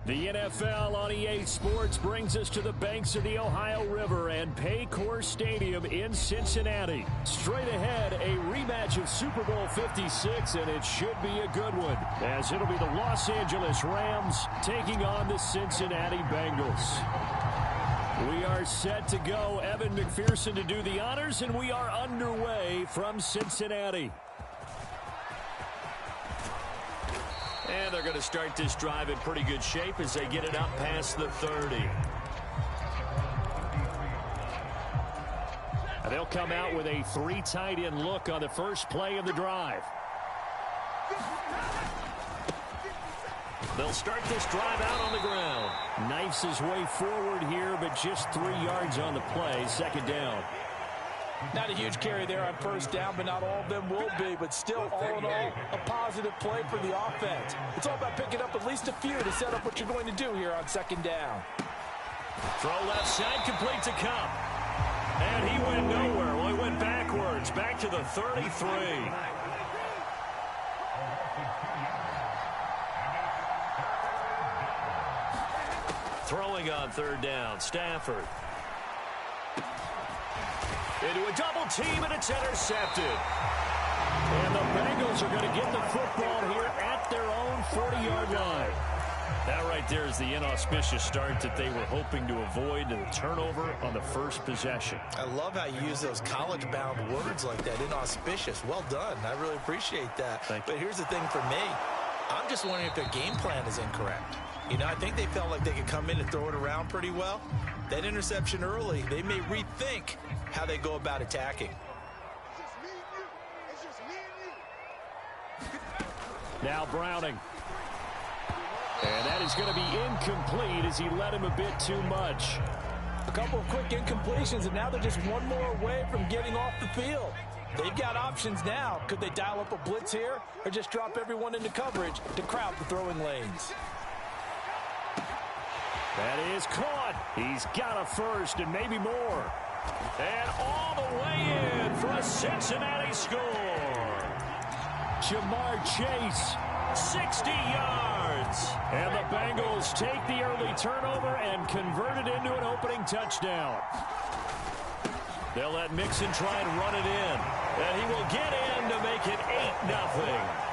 The NFL on EA Sports brings us to the banks of the Ohio River and Paycor Stadium in Cincinnati. Straight ahead, a rematch of Super Bowl 56, and it should be a good one, as it'll be the Los Angeles Rams taking on the Cincinnati Bengals. We are set to go. Evan McPherson to do the honors, and we are underway from Cincinnati. And they're going to start this drive in pretty good shape as they get it up past the 30. And they'll come out with a 3 tight end look on the first play of the drive. They'll start this drive out on the ground. Knifes his way forward here, but just 3 yards on the play. Second down. Not a huge carry there on first down, but not all of them will be. But still, all in all, a positive play for the offense. It's all about picking up at least a few to set up what you're going to do here on second down. Throw left side, complete to Cup. And he went nowhere. Well, he went backwards, back to the 33. Throwing on third down, Stafford. Into a double team, and it's intercepted. And the Bengals are going to get the football here at their own 40-yard line. That right there is the inauspicious start that they were hoping to avoid, and turnover on the first possession. I love how you use those college-bound words like that, inauspicious. Well done. I really appreciate that. But here's the thing for me. I'm just wondering if their game plan is incorrect. You know, I think they felt like they could come in and throw it around pretty well. That interception early, they may rethink how they go about attacking. Now Browning. And that is going to be incomplete as he led him a bit too much. A couple of quick incompletions, and now they're just one more away from getting off the field. They've got options now. Could they dial up a blitz here or just drop everyone into coverage to crowd the throwing lanes? That is caught. He's got a first and maybe more. And all the way in for a Cincinnati score. Jamar Chase, 60 yards. And the Bengals take the early turnover and convert it into an opening touchdown. They'll let Mixon try and run it in. And he will get in to make it 8-0.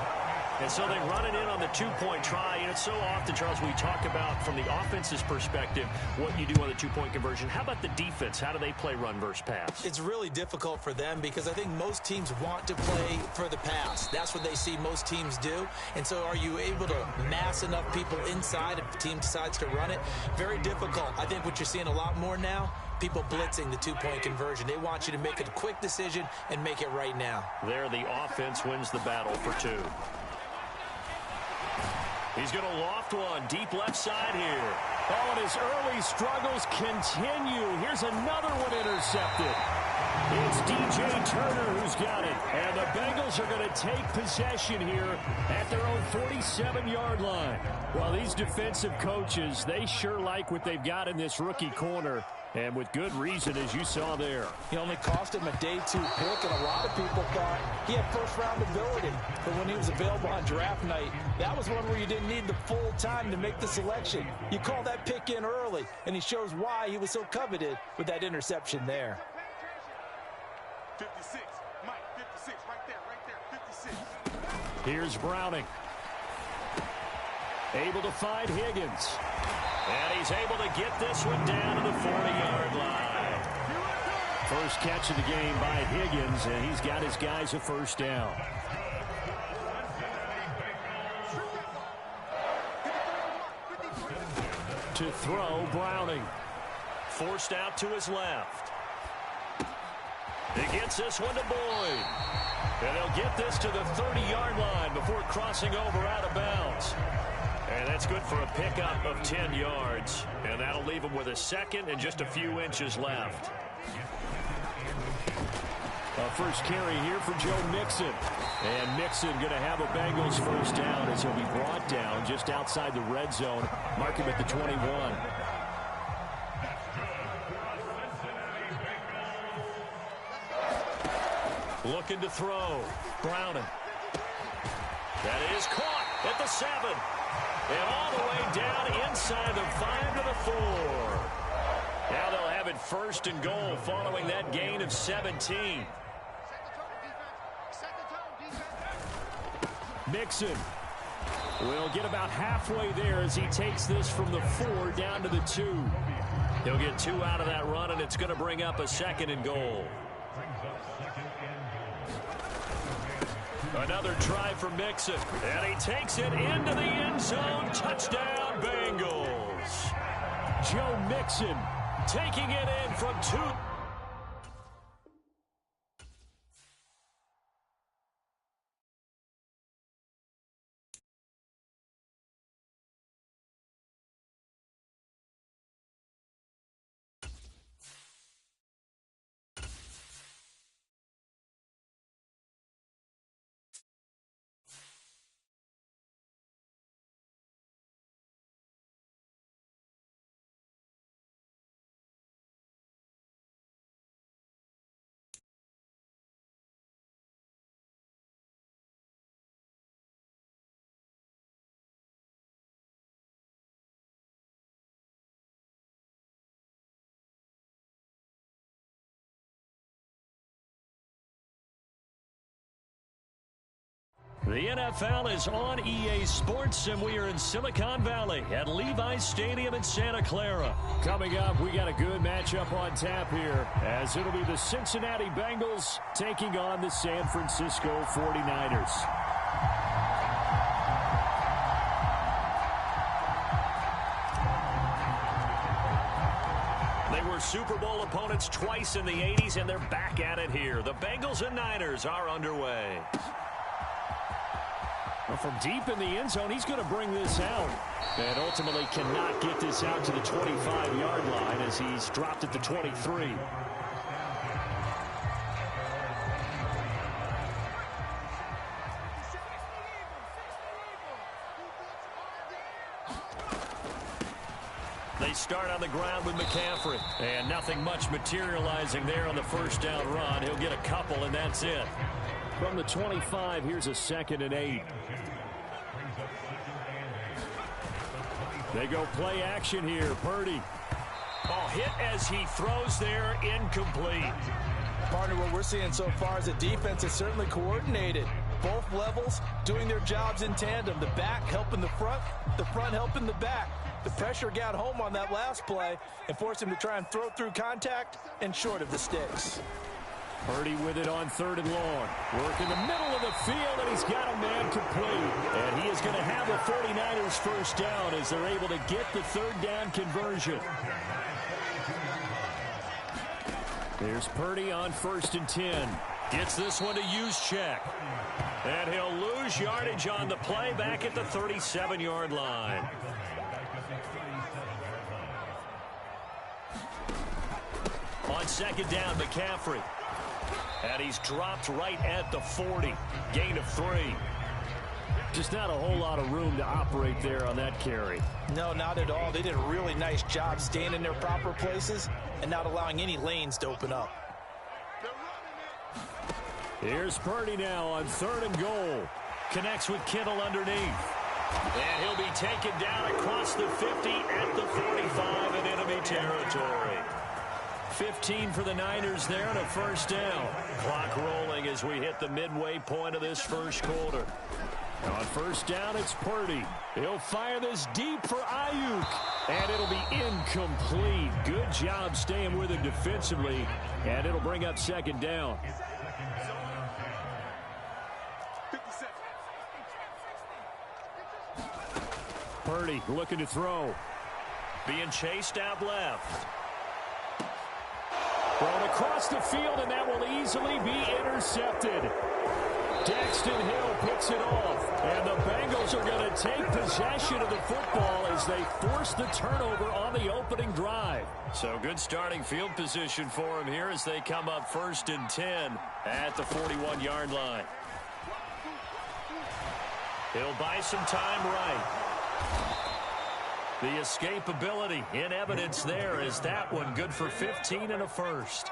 And so they run it in on the 2-point try. And it's so often, Charles, we talk about from the offense's perspective what you do on the 2-point conversion. How about the defense? How do they play run versus pass? It's really difficult for them because I think most teams want to play for the pass. That's what they see most teams do. And so are you able to mass enough people inside if the team decides to run it? Very difficult. I think what you're seeing a lot more now, people blitzing the 2-point conversion. They want you to make a quick decision and make it right now. There, the offense wins the battle for 2. He's going to loft one deep left side here. Oh, and his early struggles continue. Here's another one intercepted. It's DJ Turner who's got it. And the Bengals are going to take possession here at their own 47-yard line. Well, these defensive coaches, they sure like what they've got in this rookie corner. And with good reason, as you saw there. He only cost him a day 2 pick, and a lot of people thought he had first-round ability. But when he was available on draft night, that was one where you didn't need the full time to make the selection. You call that pick in early, and he shows why he was so coveted with that interception there. 56, Mike, 56, right there, 56. Here's Browning. Able to find Higgins. And he's able to get this one down to the 40-yard line. First catch of the game by Higgins, and he's got his guys a first down. To throw, Browning. Forced out to his left. He gets this one to Boyd. And they'll get this to the 30-yard line before crossing over out of bounds. And that's good for a pickup of 10 yards. And that'll leave him with a second and just a few inches left. First carry here for Joe Mixon. And Mixon going to have a Bengals first down as he'll be brought down just outside the red zone. Mark him at the 21. Looking to throw. Browning. That is caught at the 7. And all the way down inside the 5 to the 4. Now they'll have it 1st and goal following that gain of 17. Mixon will get about halfway there as he takes this from the 4 down to the 2. He'll get 2 out of that run, and it's going to bring up a 2nd and goal. Another try for Mixon, and he takes it into the end zone. Touchdown, Bengals. Joe Mixon taking it in from 2. The NFL is on EA Sports, and we are in Silicon Valley at Levi's Stadium in Santa Clara. Coming up, we got a good matchup on tap here, as it'll be the Cincinnati Bengals taking on the San Francisco 49ers. They were Super Bowl opponents twice in the 80s, and they're back at it here. The Bengals and Niners are underway. Well, from deep in the end zone, he's going to bring this out. And ultimately cannot get this out to the 25-yard line as he's dropped at the 23. They start on the ground with McCaffrey. And nothing much materializing there on the first down run. He'll get a couple, and that's it. From the 25, here's a 2nd and 8. They go play action here. Purdy. Oh, hit as he throws there, incomplete. Partner, what we're seeing so far is the defense is certainly coordinated. Both levels doing their jobs in tandem. The back helping the front helping the back. The pressure got home on that last play and forced him to try and throw through contact and short of the sticks. Purdy with it on 3rd and long. Work in the middle of the field, and he's got a man complete. And he is going to have the 49ers first down as they're able to get the 3rd down conversion. There's Purdy on 1st and 10. Gets this one to Juszczyk. And he'll lose yardage on the play back at the 37-yard line. On 2nd down, McCaffrey. And he's dropped right at the 40. Gain of 3. Just not a whole lot of room to operate there on that carry. No, not at all. They did a really nice job staying in their proper places and not allowing any lanes to open up. Here's Purdy now on 3rd and goal. Connects with Kittle underneath. And he'll be taken down across the 50 at the 45 in enemy territory. 15 for the Niners there and a first down. Clock rolling as we hit the midway point of this first quarter. On first down, it's Purdy. He'll fire this deep for Ayuk. And it'll be incomplete. Good job staying with him defensively. And it'll bring up 2nd down. Purdy looking to throw. Being chased out left. Thrown across the field, and that will easily be intercepted. Daxton Hill picks it off, and the Bengals are going to take possession of the football as they force the turnover on the opening drive. So good starting field position for him here as they come up 1st and 10 at the 41-yard line. He'll buy some time right. The escapability in evidence there is that one good for 15 and a first.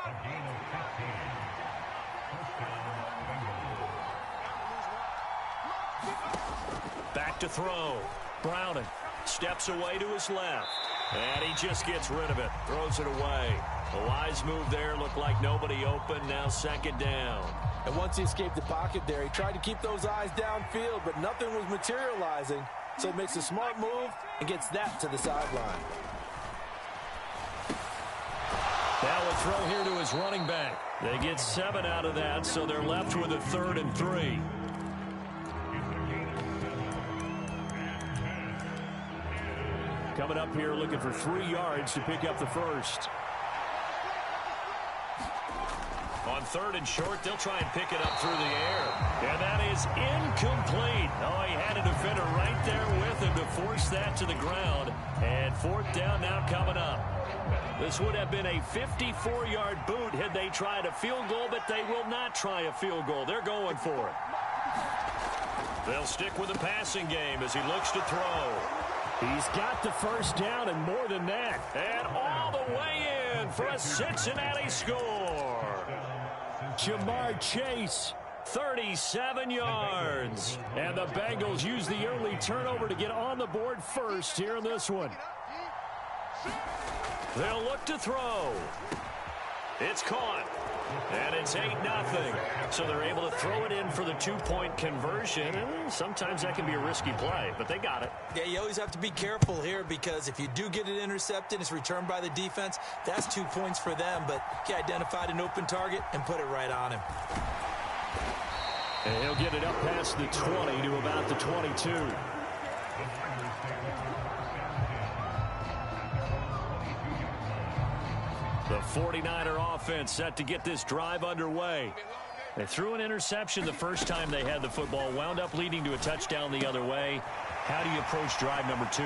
Back to throw. Browning steps away to his left. And he just gets rid of it. Throws it away. A wise move there. Looked like nobody open. Now second down. And once he escaped the pocket there, he tried to keep those eyes downfield, but nothing was materializing. So he makes a smart move and gets that to the sideline. Now a throw here to his running back. They get 7 out of that, so they're left with a 3rd and 3. Coming up here looking for 3 yards to pick up the first. On 3rd and short, they'll try and pick it up through the air. And that is incomplete. Oh, he had a defender right there with him to force that to the ground. And 4th down now coming up. This would have been a 54-yard boot had they tried a field goal, but they will not try a field goal. They're going for it. They'll stick with the passing game as he looks to throw. He's got the first down and more than that. And all the way in for a Cincinnati score. Jamar Chase, 37 yards. And the Bengals use the early turnover to get on the board first here in this one. They'll look to throw. It's caught. And it's 8-0. So they're able to throw it in for the 2-point conversion. And sometimes that can be a risky play, but they got it. Yeah, you always have to be careful here because if you do get it intercepted, it's returned by the defense, that's 2 points for them. But he identified an open target and put it right on him. And he'll get it up past the 20 to about the 22. The 49er offense set to get this drive underway. They threw an interception the first time they had the football, wound up leading to a touchdown the other way. How do you approach drive number 2?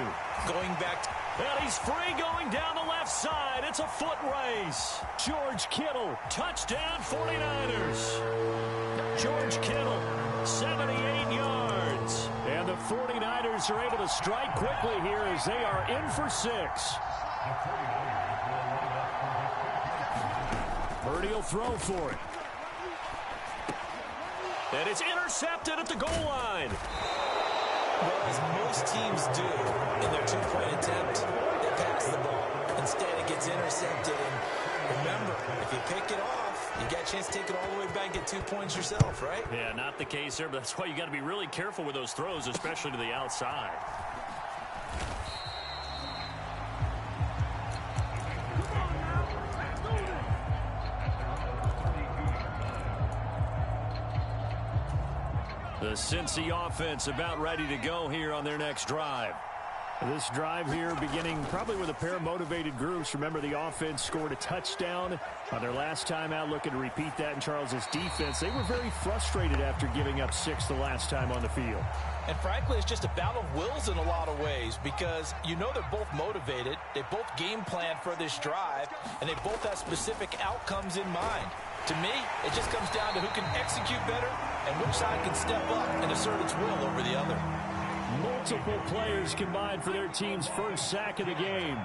Going back. And he's free going down the left side. It's a foot race. George Kittle, touchdown 49ers. George Kittle, 78 yards. And the 49ers are able to strike quickly here as they are in for 6. Purdy will throw for it. And it's intercepted at the goal line. Well, as most teams do in their 2-point attempt, they pass the ball. Instead, it gets intercepted. And remember, if you pick it off, you got a chance to take it all the way back and get 2 points yourself, right? Yeah, not the case there, but that's why you got to be really careful with those throws, especially to the outside. The Cincy offense about ready to go here on their next drive. This drive here beginning probably with a pair of motivated groups. Remember, the offense scored a touchdown on their last time out, looking to repeat that in Charles's defense. They were very frustrated after giving up 6 the last time on the field. And frankly, it's just a battle of wills in a lot of ways because you know they're both motivated. They both game plan for this drive, and they both have specific outcomes in mind. To me, it just comes down to who can execute better and which side can step up and assert its will over the other. Multiple players combined for their team's first sack of the game.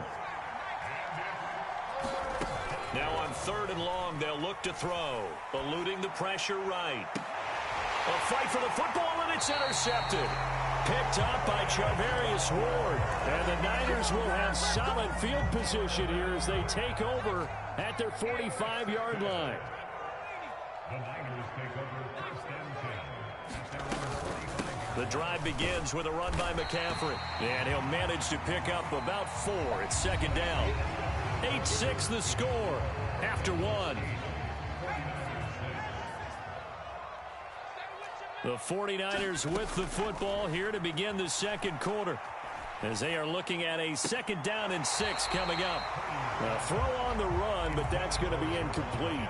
Now on 3rd and long, they'll look to throw. Eluding the pressure right. A fight for the football, and it's intercepted. Picked up by Charvarius Ward. And the Niners will have solid field position here as they take over at their 45-yard line. The drive begins with a run by McCaffrey. And he'll manage to pick up about 4. It's second down. 8-6 the score after 1. The 49ers with the football here to begin the second quarter as they are looking at a 2nd down and 6 coming up. A throw on the run, but that's going to be incomplete.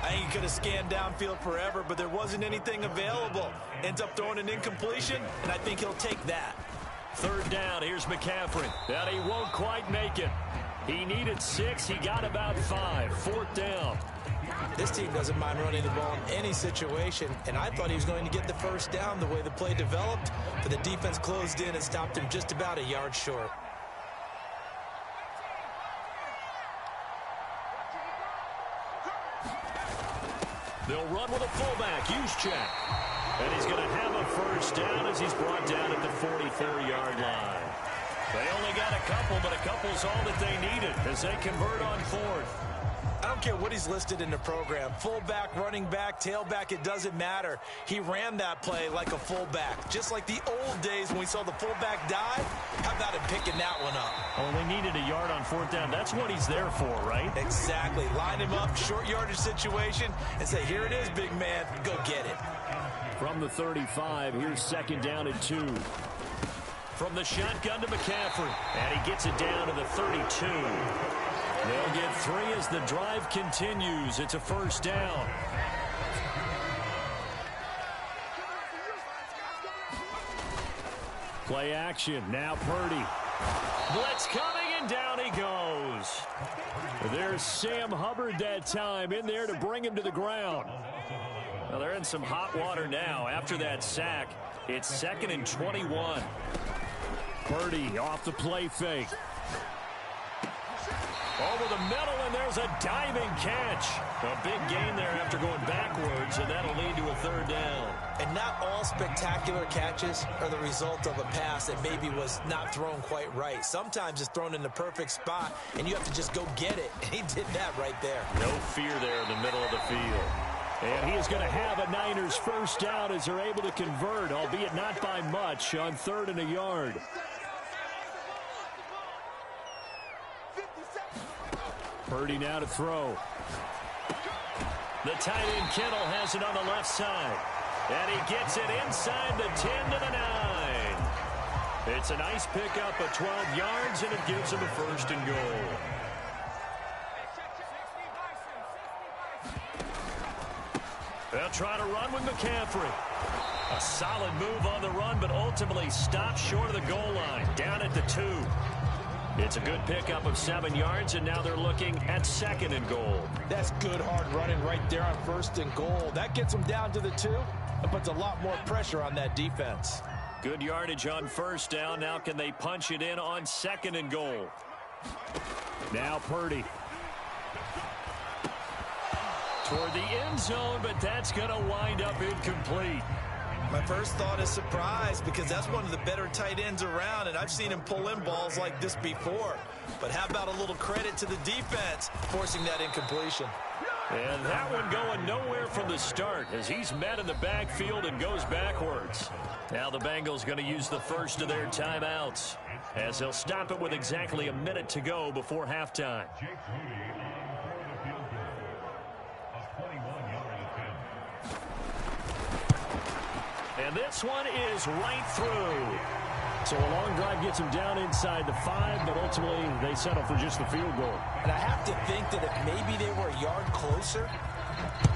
I think he could have scanned downfield forever, but there wasn't anything available. Ends up throwing an incompletion, and I think he'll take that. 3rd down, here's McCaffrey. And he won't quite make it. He needed 6, he got about 5. 4th down. This team doesn't mind running the ball in any situation, and I thought he was going to get the first down the way the play developed, but the defense closed in and stopped him just about a yard short. They'll run with a fullback, Juszczyk. And he's going to have a first down as he's brought down at the 44-yard line. They only got a couple, but a couple's all that they needed as they convert on fourth. I don't care what he's listed in the program. Fullback, running back, tailback, it doesn't matter. He ran that play like a fullback. Just like the old days when we saw the fullback dive. How about him picking that one up? Oh, they needed a yard on fourth down. That's what he's there for, right? Exactly. Line him up, short yardage situation, and say, here it is, big man. Go get it. From the 35, here's second down and 2. From the shotgun to McCaffrey. And he gets it down to the 32. They'll get 3 as the drive continues. It's a first down. Play action. Now Purdy. Blitz coming, and down he goes. There's Sam Hubbard that time in there to bring him to the ground. Well, they're in some hot water now after that sack. It's 2nd and 21. Purdy off the play fake. Over the middle, and there's a diving catch. A big gain there after going backwards, and that'll lead to a third down. And not all spectacular catches are the result of a pass that maybe was not thrown quite right. Sometimes it's thrown in the perfect spot, and you have to just go get it. And he did that right there. No fear there in the middle of the field. And he is going to have a Niners first down as they're able to convert, albeit not by much, on 3rd and a yard. Purdy now to throw. The tight end Kittle has it on the left side. And he gets it inside the 10 to the 9. It's a nice pickup of 12 yards, and it gives him a 1st and goal. They'll try to run with McCaffrey. A solid move on the run, but ultimately stopped short of the goal line, down at the 2. It's a good pickup of 7 yards, and now they're looking at 2nd and goal. That's good hard running right there on 1st and goal. That gets them down to the 2 and puts a lot more pressure on that defense. Good yardage on 1st down. Now can they punch it in on 2nd and goal? Now Purdy. Toward the end zone, but that's going to wind up incomplete. My first thought is surprise, because that's one of the better tight ends around, and I've seen him pull in balls like this before. But how about a little credit to the defense forcing that incompletion? And that one going nowhere from the start as he's met in the backfield and goes backwards. Now the Bengals going to use the first of their timeouts as they'll stop it with exactly a minute to go before halftime. And this one is right through. So a long drive gets them down inside the 5, but ultimately they settle for just the field goal. And I have to think that if maybe they were a yard closer,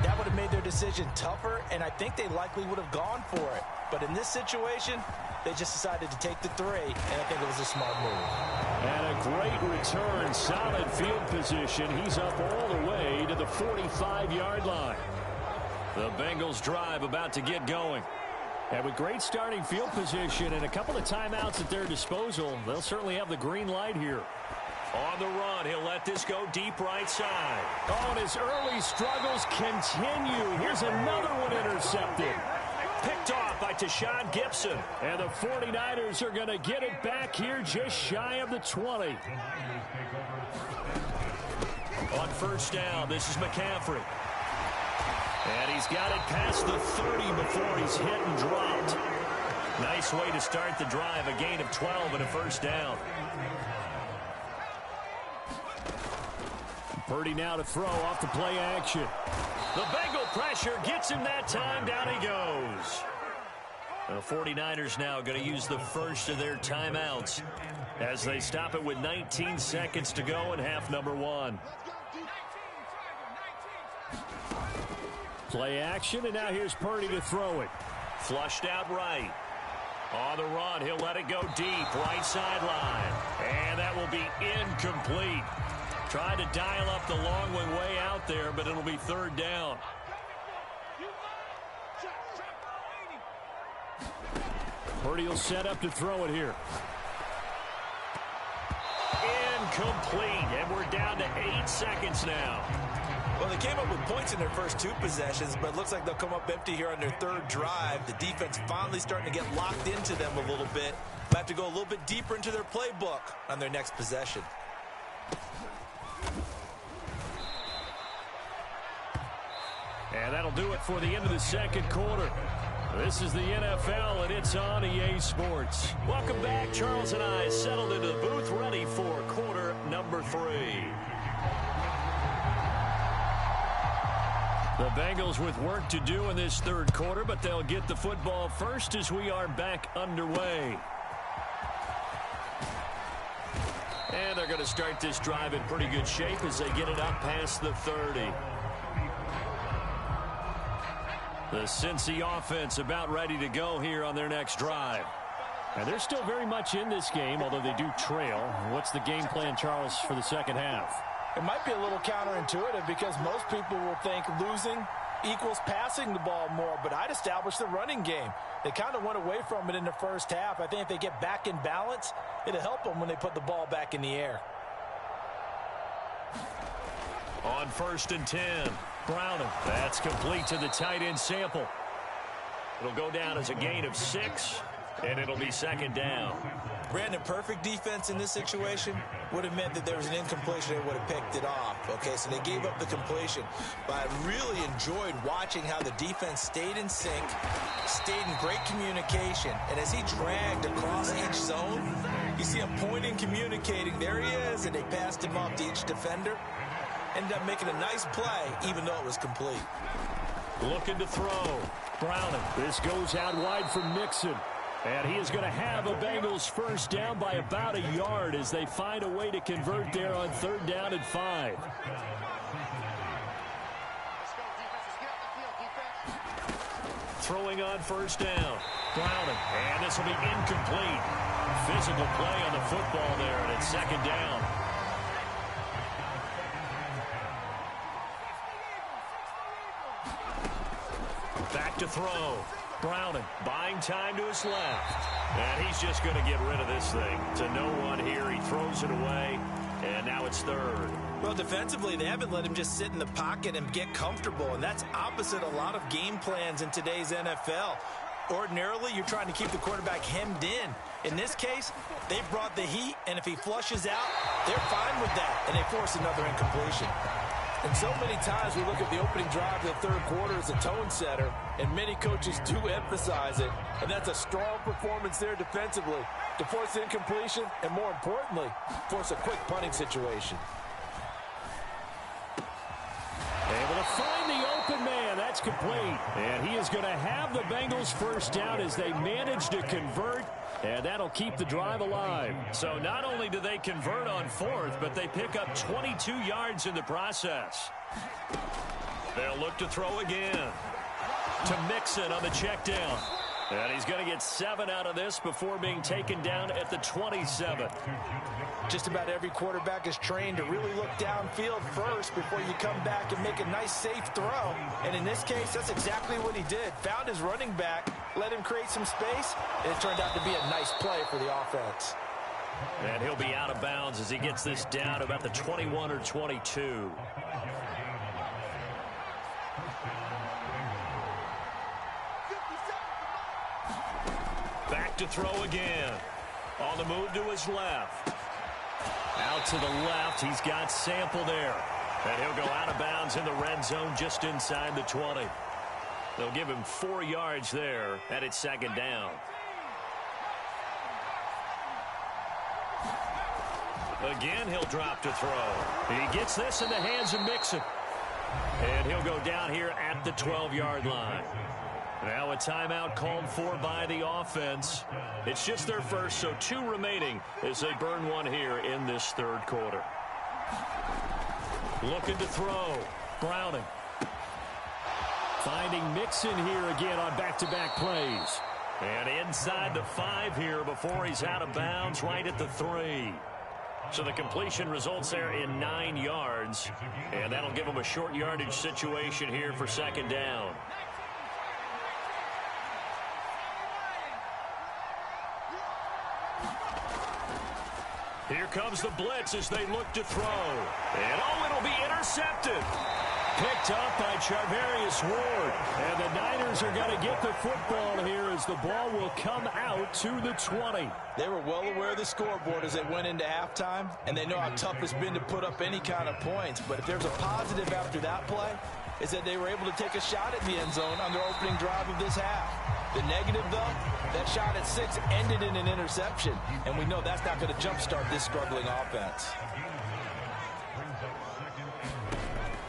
that would have made their decision tougher, and I think they likely would have gone for it. But in this situation, they just decided to take the 3, and I think it was a smart move. And a great return, solid field position. He's up all the way to the 45-yard line. The Bengals drive about to get going. And with great starting field position and a couple of timeouts at their disposal, they'll certainly have the green light here. On the run, he'll let this go deep right side. Oh, and his early struggles continue. Here's another one intercepted. Picked off by Tashawn Gibson. And the 49ers are going to get it back here just shy of the 20. On 1st down, this is McCaffrey. And he's got it past the 30 before he's hit and dropped. Nice way to start the drive. A gain of 12 and a 1st down. Purdy now to throw off the play action. The Bengal pressure gets him that time. Down he goes. The 49ers now going to use the first of their timeouts as they stop it with 19 seconds to go in half number 1. Play action, and now here's Purdy to throw it. Flushed out right. On the run, he'll let it go deep, right sideline. And that will be incomplete. Trying to dial up the long one way out there, but it'll be 3rd down. Purdy will set up to throw it here. Incomplete, and we're down to 8 seconds now. Well, they came up with points in their first 2 possessions, but it looks like they'll come up empty here on their 3rd drive. The defense finally starting to get locked into them a little bit. Might have to go a little bit deeper into their playbook on their next possession. And that'll do it for the end of the second quarter. This is the NFL, and it's on EA Sports. Welcome back. Charles and I settled into the booth, ready for quarter number 3. The Bengals with work to do in this 3rd quarter, but they'll get the football first as we are back underway. And they're going to start this drive in pretty good shape as they get it up past the 30. The Cincy offense about ready to go here on their next drive. And they're still very much in this game, although they do trail. What's the game plan, Charles, for the second half? It might be a little counterintuitive because most people will think losing equals passing the ball more, but I'd establish the running game. They kind of went away from it in the first half. I think if they get back in balance, it'll help them when they put the ball back in the air. On 1st and 10, Browning. That's complete to the tight end Sample. It'll go down as a gain of 6, and it'll be 2nd down. Brandon, perfect defense in this situation would have meant that there was an incompletion and would have picked it off. Okay, so they gave up the completion. But I really enjoyed watching how the defense stayed in sync, stayed in great communication. And as he dragged across each zone, you see him pointing, communicating. There he is, and they passed him off to each defender. Ended up making a nice play, even though it was complete. Looking to throw. Browning. This goes out wide for Mixon. And he is going to have a Bengals first down by about a yard as they find a way to convert there on 3rd down and 5. Throwing on 1st down. Browning. And this will be incomplete. Physical play on the football there, and it's 2nd down. Back to throw. Browning buying time to his left. And he's just going to get rid of this thing. To no one here. He throws it away. And now it's 3rd. Well, defensively, they haven't let him just sit in the pocket and get comfortable. And that's opposite a lot of game plans in today's NFL. Ordinarily, you're trying to keep the quarterback hemmed in. In this case, they brought the heat. And if he flushes out, they're fine with that. And they force another incompletion. And so many times we look at the opening drive of the 3rd quarter as a tone setter, and many coaches do emphasize it. And that's a strong performance there defensively to force incompletion and, more importantly, force a quick punting situation. Able to find the open man. That's complete. And he is going to have the Bengals first down as they manage to convert. And that'll keep the drive alive. So not only do they convert on 4th, but they pick up 22 yards in the process. They'll look to throw again. To Mixon on the check down. And he's going to get 7 out of this before being taken down at the 27. Just about every quarterback is trained to really look downfield first before you come back and make a nice, safe throw. And in this case, that's exactly what he did. Found his running back, let him create some space, and it turned out to be a nice play for the offense. And he'll be out of bounds as he gets this down about the 21 or 22. Back to throw again. On the move to his left. Out to the left, he's got Sample there. And he'll go out of bounds in the red zone just inside the 20. They'll give him 4 yards there, and it's 2nd down. Again, he'll drop to throw. He gets this in the hands of Mixon. And he'll go down here at the 12-yard line. Now a timeout called for by the offense. It's just their first, so 2 remaining as they burn 1 here in this 3rd quarter. Looking to throw. Browning. Finding Mixon here again on back-to-back plays. And inside the 5 here before he's out of bounds right at the 3. So the completion results there in 9 yards. And that'll give him a short yardage situation here for 2nd down. Here comes the blitz as they look to throw. And it'll be intercepted. Picked up by Charvarius Ward. And the Niners are going to get the football here as the ball will come out to the 20. They were well aware of the scoreboard as they went into halftime, and they know how tough it's been to put up any kind of points. But if there's a positive after that play, is that they were able to take a shot at the end zone on their opening drive of this half. The negative, though, that shot at 6 ended in an interception, and we know that's not going to jumpstart this struggling offense.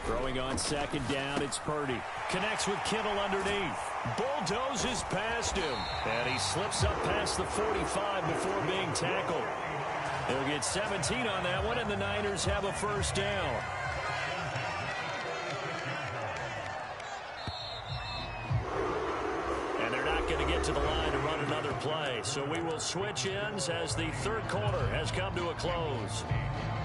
Throwing on second down, it's Purdy. Connects with Kittle underneath. Bulldozes past him. And he slips up past the 45 before being tackled. He'll get 17 on that one, and the Niners have a first down. And they're not going to get to the line to run another play. So we will switch ends as the third quarter has come to a close.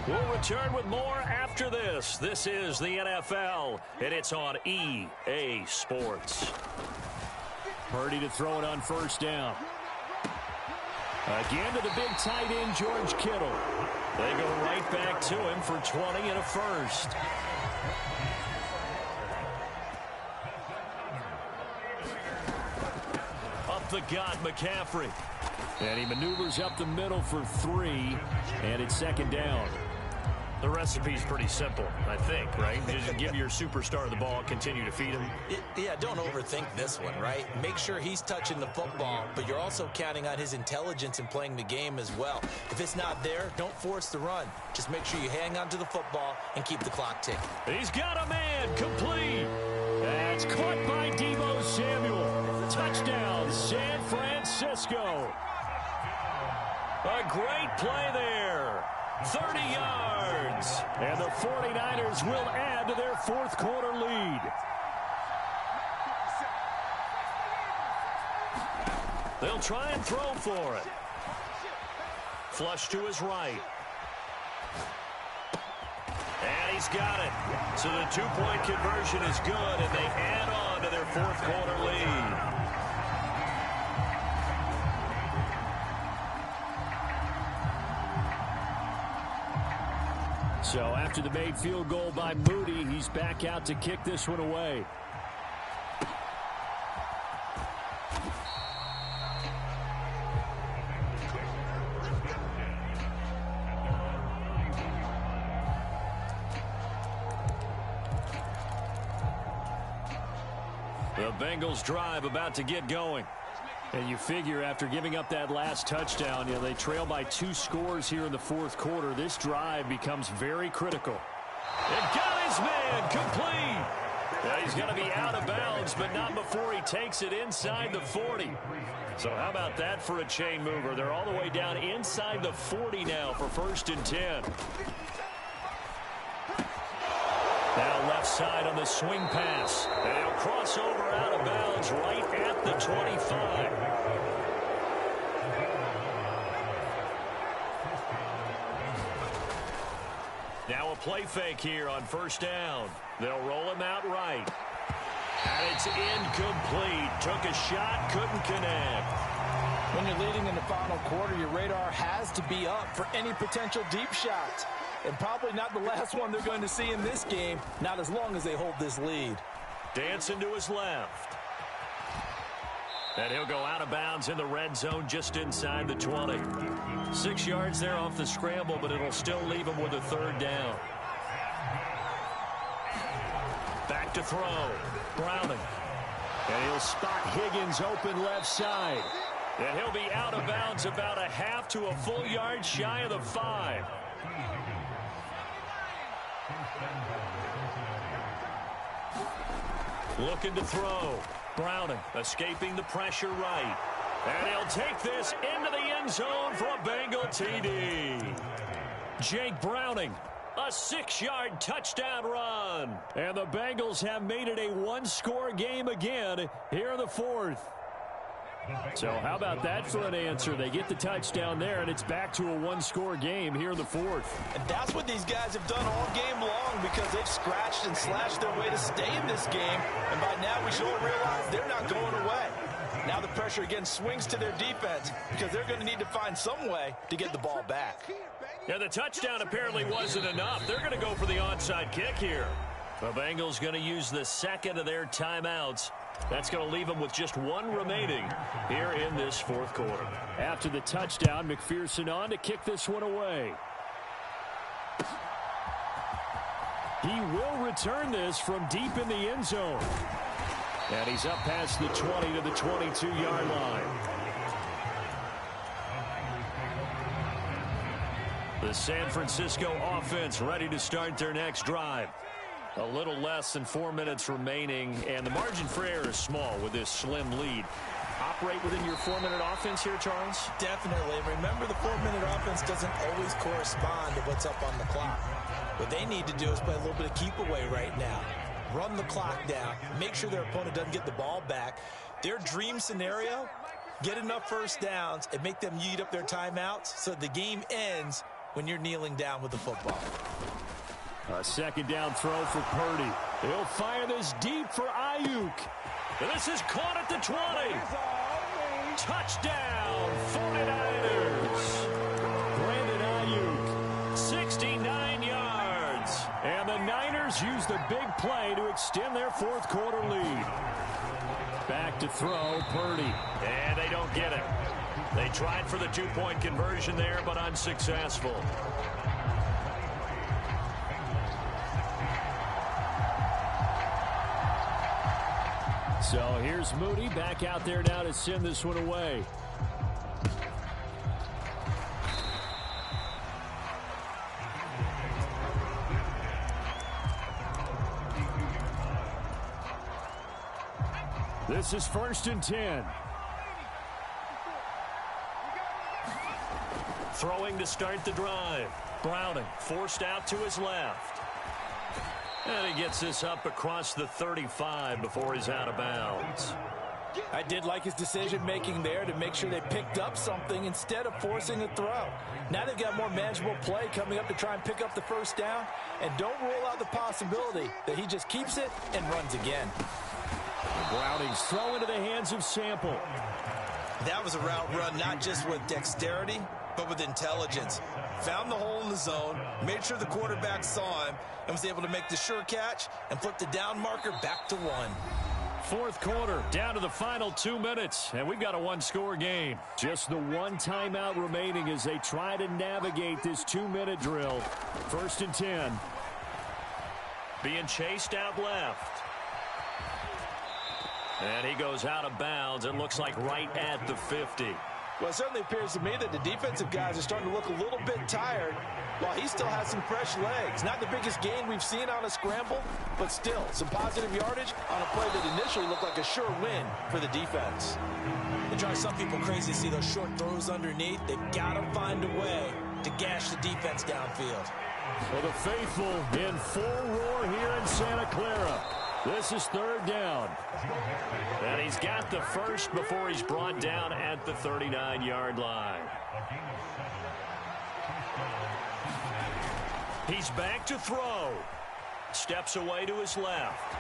We'll return with more after this. This is the NFL, and it's on EA Sports. Purdy to throw it on first down. Again to the big tight end, George Kittle. They go right back to him for 20 and a first. Up the gut, McCaffrey. And he maneuvers up the middle for 3, and it's second down. The recipe's pretty simple, I think, right? Just give your superstar the ball, continue to feed him. Yeah, don't overthink this one, right? Make sure he's touching the football, but you're also counting on his intelligence in playing the game as well. If it's not there, don't force the run. Just make sure you hang on to the football and keep the clock ticking. He's got a man, complete. That's caught by Deebo Samuel. Touchdown, San Francisco. A great play there. 30 yards. And the 49ers will add to their fourth quarter lead. They'll try and throw for it. Flush to his right. And he's got it. So the two-point conversion is good, and they add on to their fourth quarter lead. So after the made field goal by Moody, he's back out to kick this one away. The Bengals drive about to get going. And you figure after giving up that last touchdown, they trail by 2 scores here in the fourth quarter. This drive becomes very critical. And got his man complete. Yeah, he's going to be out of bounds, but not before he takes it inside the 40. So how about that for a chain mover? They're all the way down inside the 40 now for 1st and 10. Now left side on the swing pass. And he'll cross over out of bounds right at the 25. Now a play fake here on first down. They'll roll him out right. And it's incomplete. Took a shot, couldn't connect. When you're leading in the final quarter, your radar has to be up for any potential deep shots. And probably not the last one they're going to see in this game, not as long as they hold this lead. Dancing to his left. And he'll go out of bounds in the red zone just inside the 20. 6 yards there off the scramble, but it'll still leave him with a third down. Back to throw. Browning. And he'll spot Higgins open left side. And he'll be out of bounds about a half to a full yard shy of the 5. Looking to throw. Browning escaping the pressure right. And he'll take this into the end zone for a Bengal TD. Jake Browning, a 6-yard touchdown run. And the Bengals have made it a one-score game again here in the fourth. So how about that for an answer? They get the touchdown there, and it's back to a one-score game here in the fourth. And that's what these guys have done all game long because they've scratched and slashed their way to stay in this game. And by now we should all realize they're not going away. Now the pressure again swings to their defense because they're going to need to find some way to get the ball back. Yeah, the touchdown apparently wasn't enough. They're going to go for the onside kick here. The Bengals going to use the second of their timeouts. That's going to leave them with just one remaining here in this fourth quarter. After the touchdown, McPherson on to kick this one away. He will return this from deep in the end zone. And he's up past the 20 to the 22-yard line. The San Francisco offense ready to start their next drive. A little less than 4 minutes remaining, and the margin for error is small with this slim lead. Operate within your 4-minute offense here, Charles? Definitely. And remember, the 4-minute offense doesn't always correspond to what's up on the clock. What they need to do is play a little bit of keep away right now. Run the clock down. Make sure their opponent doesn't get the ball back. Their dream scenario, get enough first downs and make them eat up their timeouts so the game ends when you're kneeling down with the football. A second down throw for Purdy. He'll fire this deep for Ayuk. And this is caught at the 20. Touchdown, 49ers. Brandon Ayuk, 69 yards. And the Niners use the big play to extend their fourth quarter lead. Back to throw, Purdy. And they don't get it. They tried for the two-point conversion there, but unsuccessful. So here's Moody back out there now to send this one away. This is 1st and 10. Throwing to start the drive. Browning forced out to his left. And he gets this up across the 35 before he's out of bounds. I did like his decision-making there to make sure they picked up something instead of forcing a throw. Now they've got more manageable play coming up to try and pick up the first down. And don't rule out the possibility that he just keeps it and runs again. Browning's throw into the hands of Sample. That was a route run not just with dexterity, but with intelligence. Found the hole in the zone, made sure the quarterback saw him, and was able to make the sure catch and flip the down marker back to 1. Fourth quarter, down to the final 2 minutes, and we've got a one-score game. Just the one timeout remaining as they try to navigate this 2-minute drill. 1st and 10. Being chased out left. And he goes out of bounds. It looks like right at the 50. Well, it certainly appears to me that the defensive guys are starting to look a little bit tired while he still has some fresh legs. Not the biggest gain we've seen on a scramble, but still some positive yardage on a play that initially looked like a sure win for the defense. It drives some people crazy to see those short throws underneath. They've got to find a way to gash the defense downfield. Well, the faithful in full roar here in Santa Clara. This is 3rd down. And he's got the first before he's brought down at the 39-yard line. He's back to throw. Steps away to his left.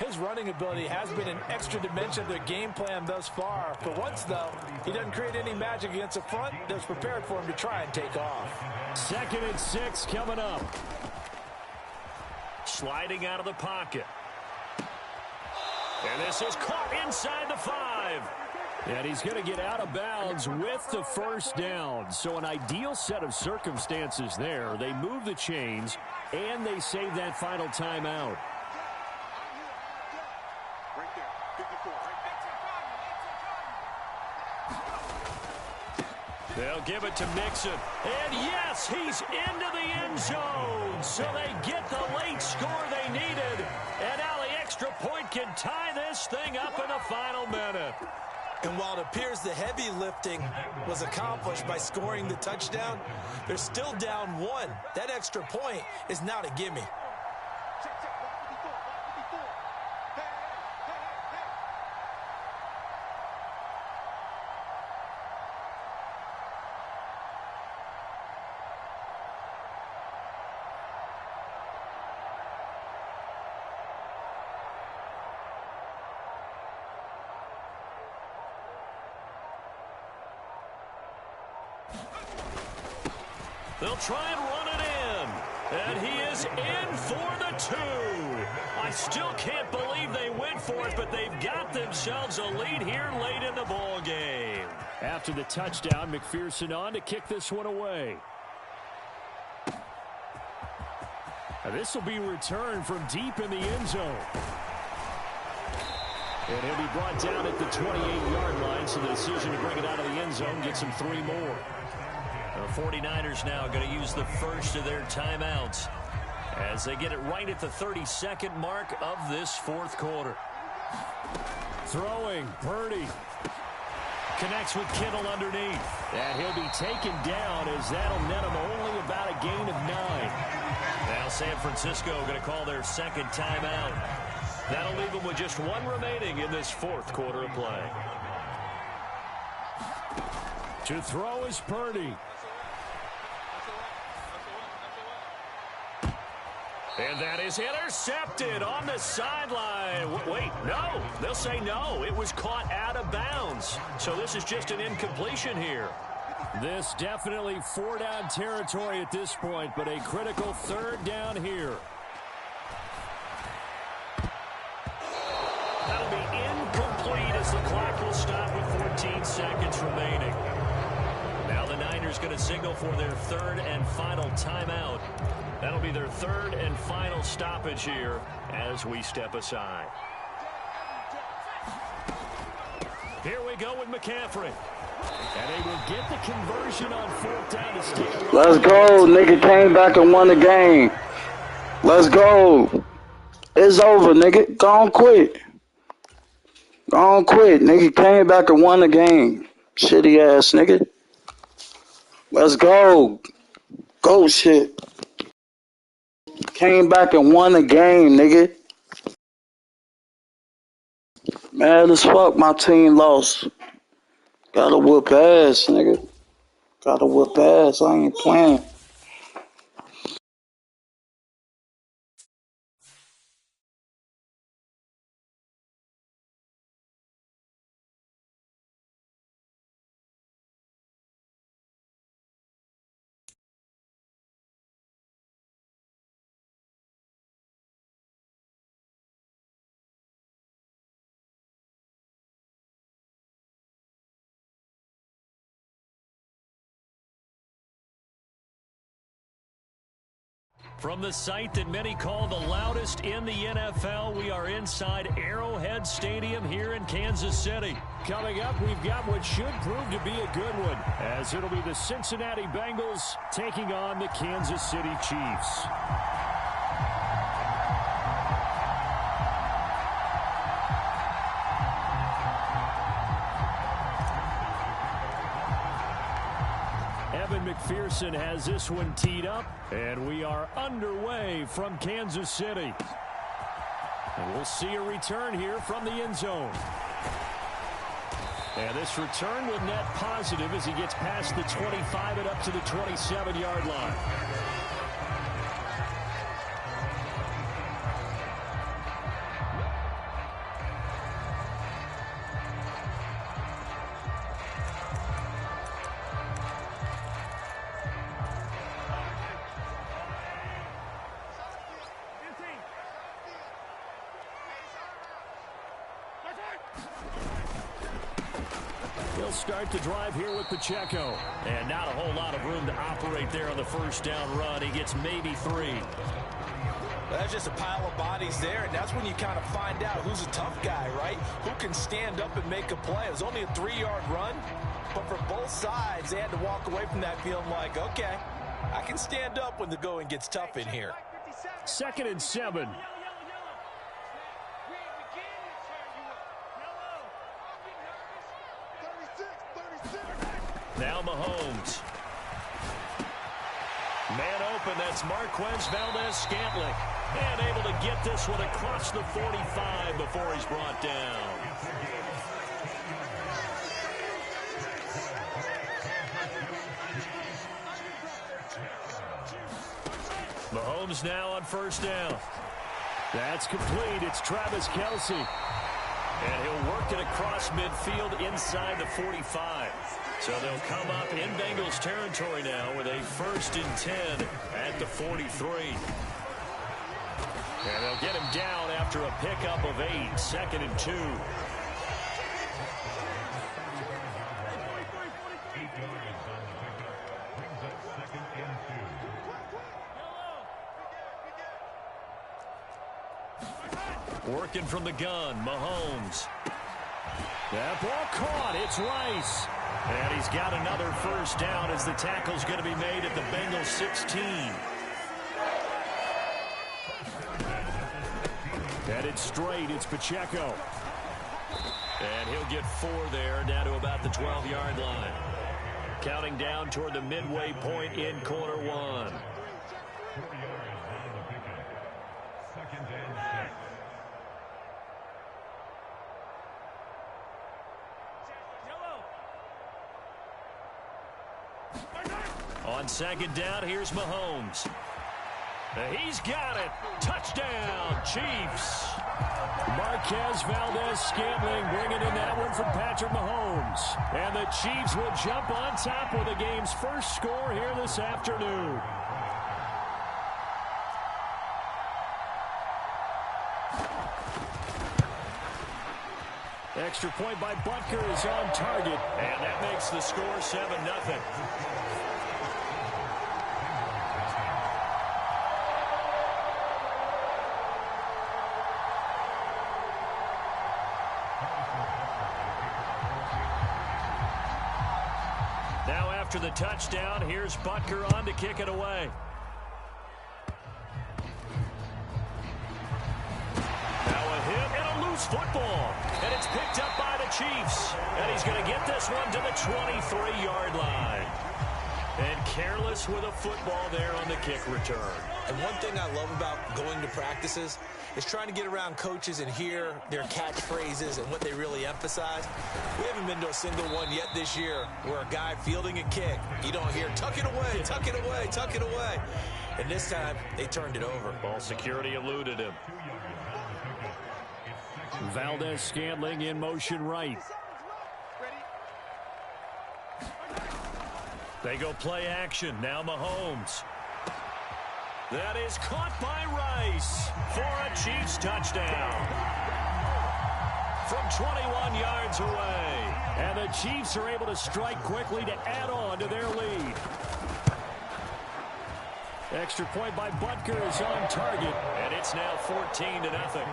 His running ability has been an extra dimension of their game plan thus far. For once, though, he doesn't create any magic against the front that's prepared for him to try and take off. 2nd and 6 coming up. Sliding out of the pocket. And this is caught inside the 5. And he's going to get out of bounds with the first down. So an ideal set of circumstances there. They move the chains, and they save that final timeout. They'll give it to Mixon. And yes, he's into the end zone. So they get the late score they needed. And now the extra point can tie this thing up in the final minute. And while it appears the heavy lifting was accomplished by scoring the touchdown, they're still down 1. That extra point is not a gimme. They'll try and run it in. And he is in for the 2. I still can't believe they went for it, but they've got themselves a lead here late in the ball game. After the touchdown, McPherson on to kick this one away. Now this will be returned from deep in the end zone. And he'll be brought down at the 28-yard line, so the decision to bring it out of the end zone gets him 3 more. The 49ers now going to use the first of their timeouts as they get it right at the 32nd mark of this 4th quarter. Throwing, Purdy. Connects with Kittle underneath. And he'll be taken down as that'll net him only about a gain of 9. Now San Francisco going to call their second timeout. That'll leave them with just 1 remaining in this 4th quarter of play. To throw is Purdy. And that is intercepted on the sideline. Wait, no. They'll say no. It was caught out of bounds. So this is just an incompletion here. This definitely 4-down territory at this point, but a critical 3rd down here. That'll be incomplete as the clock will stop with 14 seconds remaining. Now the Niners going to signal for their 3rd and final timeout. That'll be their 3rd and final stoppage here as we step aside. Here we go with McCaffrey. And they will get the conversion on 4th down to stay alive. Let's go. Nigga came back and won the game. Let's go. It's over, nigga. Go on quit. Go on quit. Nigga came back and won the game. Shitty ass nigga. Let's go. Go shit. Came back and won the game, nigga. Mad as fuck my team lost. Gotta whoop ass, nigga. Gotta whoop ass. I ain't playing. From the site that many call the loudest in the NFL, we are inside Arrowhead Stadium here in Kansas City. Coming up, we've got what should prove to be a good one, as it'll be the Cincinnati Bengals taking on the Kansas City Chiefs. McPherson has this one teed up, and we are underway from Kansas City. And we'll see a return here from the end zone. And this return will net positive as he gets past the 25 and up to the 27-yard line. He'll start the drive here with Pacheco. And not a whole lot of room to operate there on the 1st down run. He gets maybe 3. That's just a pile of bodies there, and that's when you kind of find out who's a tough guy, right? Who can stand up and make a play. It was only a 3-yard run, but for both sides, they had to walk away from that feeling like, okay, I can stand up when the going gets tough in here. 2nd and 7. Now Mahomes. Man open, that's Marquez Valdez-Scantling. And able to get this one across the 45 before he's brought down. Mahomes now on 1st down. That's complete. It's Travis Kelce. And he'll work it across midfield inside the 45. So they'll come up in Bengals territory now with a 1st and 10 at the 43. And they'll get him down after a pickup of 8, 2nd and 2. Working from the gun, Mahomes. That ball caught. It's Rice. And he's got another 1st down as the tackle's going to be made at the Bengals 16. Headed straight, it's Pacheco. And he'll get 4 there, down to about the 12-yard line. Counting down toward the midway point in quarter 1. On 2nd down, here's Mahomes. He's got it. Touchdown, Chiefs. Marquez Valdez-Scantling bringing in that one from Patrick Mahomes. And the Chiefs will jump on top with the game's first score here this afternoon. Extra point by Butker is on target. And that makes the score 7-0. After the touchdown, here's Butker on to kick it away. Now a hit and a loose football. And it's picked up by the Chiefs. And he's going to get this one to the 23-yard line. And careless with a football there on the kick return. And one thing I love about going to practices is trying to get around coaches and hear their catchphrases and what they really emphasize. We haven't been to a single one yet this year where a guy fielding a kick, you don't hear, tuck it away, tuck it away, tuck it away. And this time, they turned it over. Ball security eluded him. Valdez-Scantling in motion right. They go play action. Now Mahomes. That is caught by Rice for a Chiefs touchdown. From 21 yards away. And the Chiefs are able to strike quickly to add on to their lead. Extra point by Butker is on target. And it's now 14-0.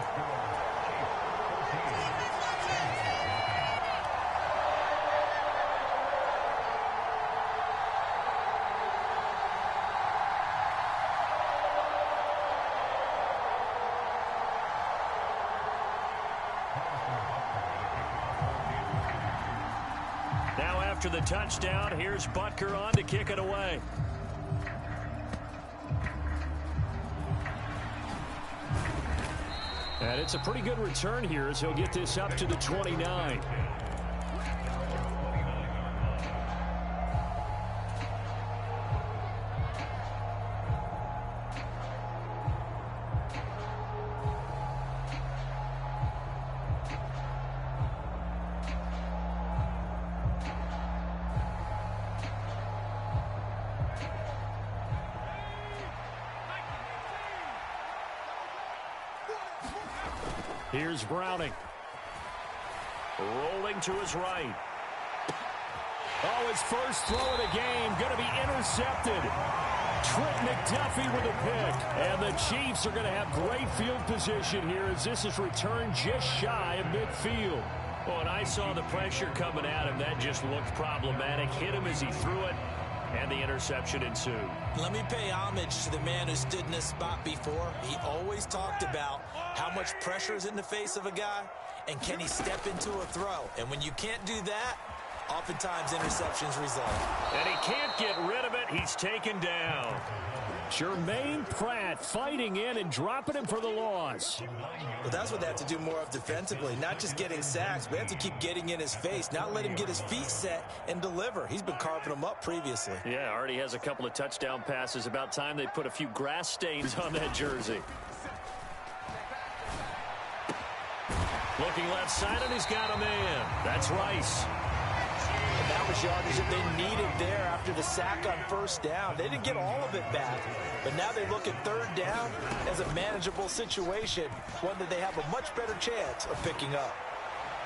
After the touchdown, here's Butker on to kick it away. And it's a pretty good return here as he'll get this up to the 29. Here's Browning. Rolling to his right. Oh, his first throw of the game going to be intercepted. Trent McDuffie with a pick. And the Chiefs are going to have great field position here as this is returned just shy of midfield. Well, and I saw the pressure coming at him. That just looked problematic. Hit him as he threw it. And the interception ensued. Let me pay homage to the man who stood in this spot before. He always talked about how much pressure is in the face of a guy and can he step into a throw. And when you can't do that, oftentimes interceptions result. And he can't get rid of it. He's taken down. Jermaine Pratt fighting in and dropping him for the loss. Well, that's what they have to do more of defensively, not just getting sacks. We have to keep getting in his face, not let him get his feet set and deliver. He's been carving them up previously. Yeah, already has a couple of touchdown passes. About time they put a few grass stains on that jersey. Looking left side, and he's got a man. That's Rice. And that was yardage that they needed there after the sack on first down. They didn't get all of it back, but now they look at third down as a manageable situation, one that they have a much better chance of picking up.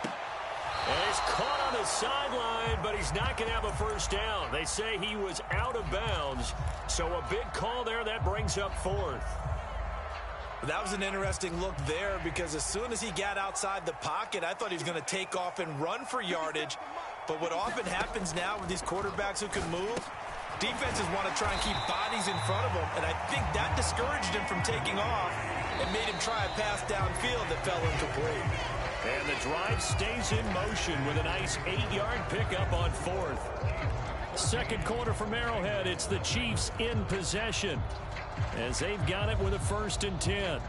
And he's caught on the sideline, but he's not going to have a first down. They say he was out of bounds, so a big call there that brings up fourth. That was an interesting look there because as soon as he got outside the pocket, I thought he was going to take off and run for yardage. But what often happens now with these quarterbacks who can move, defenses want to try and keep bodies in front of them, and I think that discouraged him from taking off and made him try a pass downfield that fell incomplete. And the drive stays in motion with a nice 8-yard pickup on fourth. Second quarter from Arrowhead, it's the Chiefs in possession as they've got it with a 1st and 10.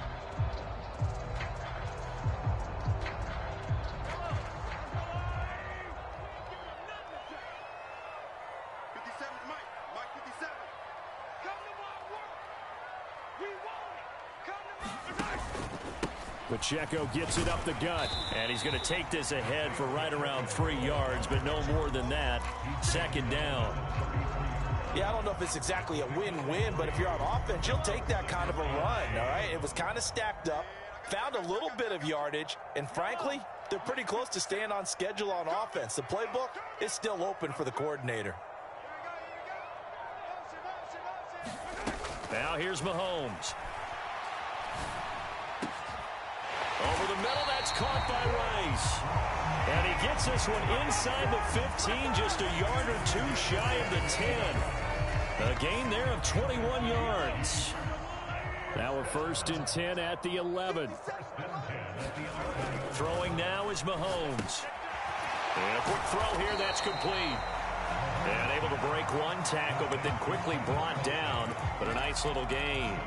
Pacheco gets it up the gut, and he's going to take this ahead for right around 3 yards, but no more than that. 2nd down. Yeah, I don't know if it's exactly a win-win, but if you're on offense, you'll take that kind of a run, all right? It was kind of stacked up, found a little bit of yardage, and frankly, they're pretty close to staying on schedule on offense. The playbook is still open for the coordinator. Now here's Mahomes. Over the middle, that's caught by Rice. And he gets this one inside the 15, just a yard or 2 shy of the 10. A gain there of 21 yards. Now a 1st and 10 at the 11. Throwing now is Mahomes. And a quick throw here, that's complete. And able to break one tackle, but then quickly brought down. But a nice little gain.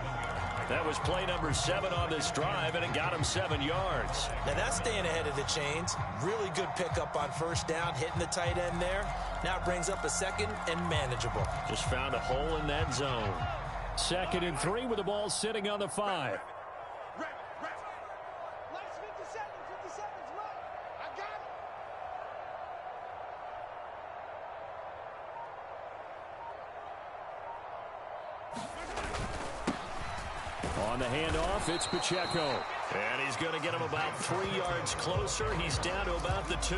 That was play number 7 on this drive, and it got him 7 yards. Now that's staying ahead of the chains. Really good pickup on first down, hitting the tight end there. Now it brings up a 2nd and manageable. Just found a hole in that zone. 2nd and 3 with the ball sitting on the 5. On the handoff, it's Pacheco. And he's going to get him about 3 yards closer. He's down to about the 2.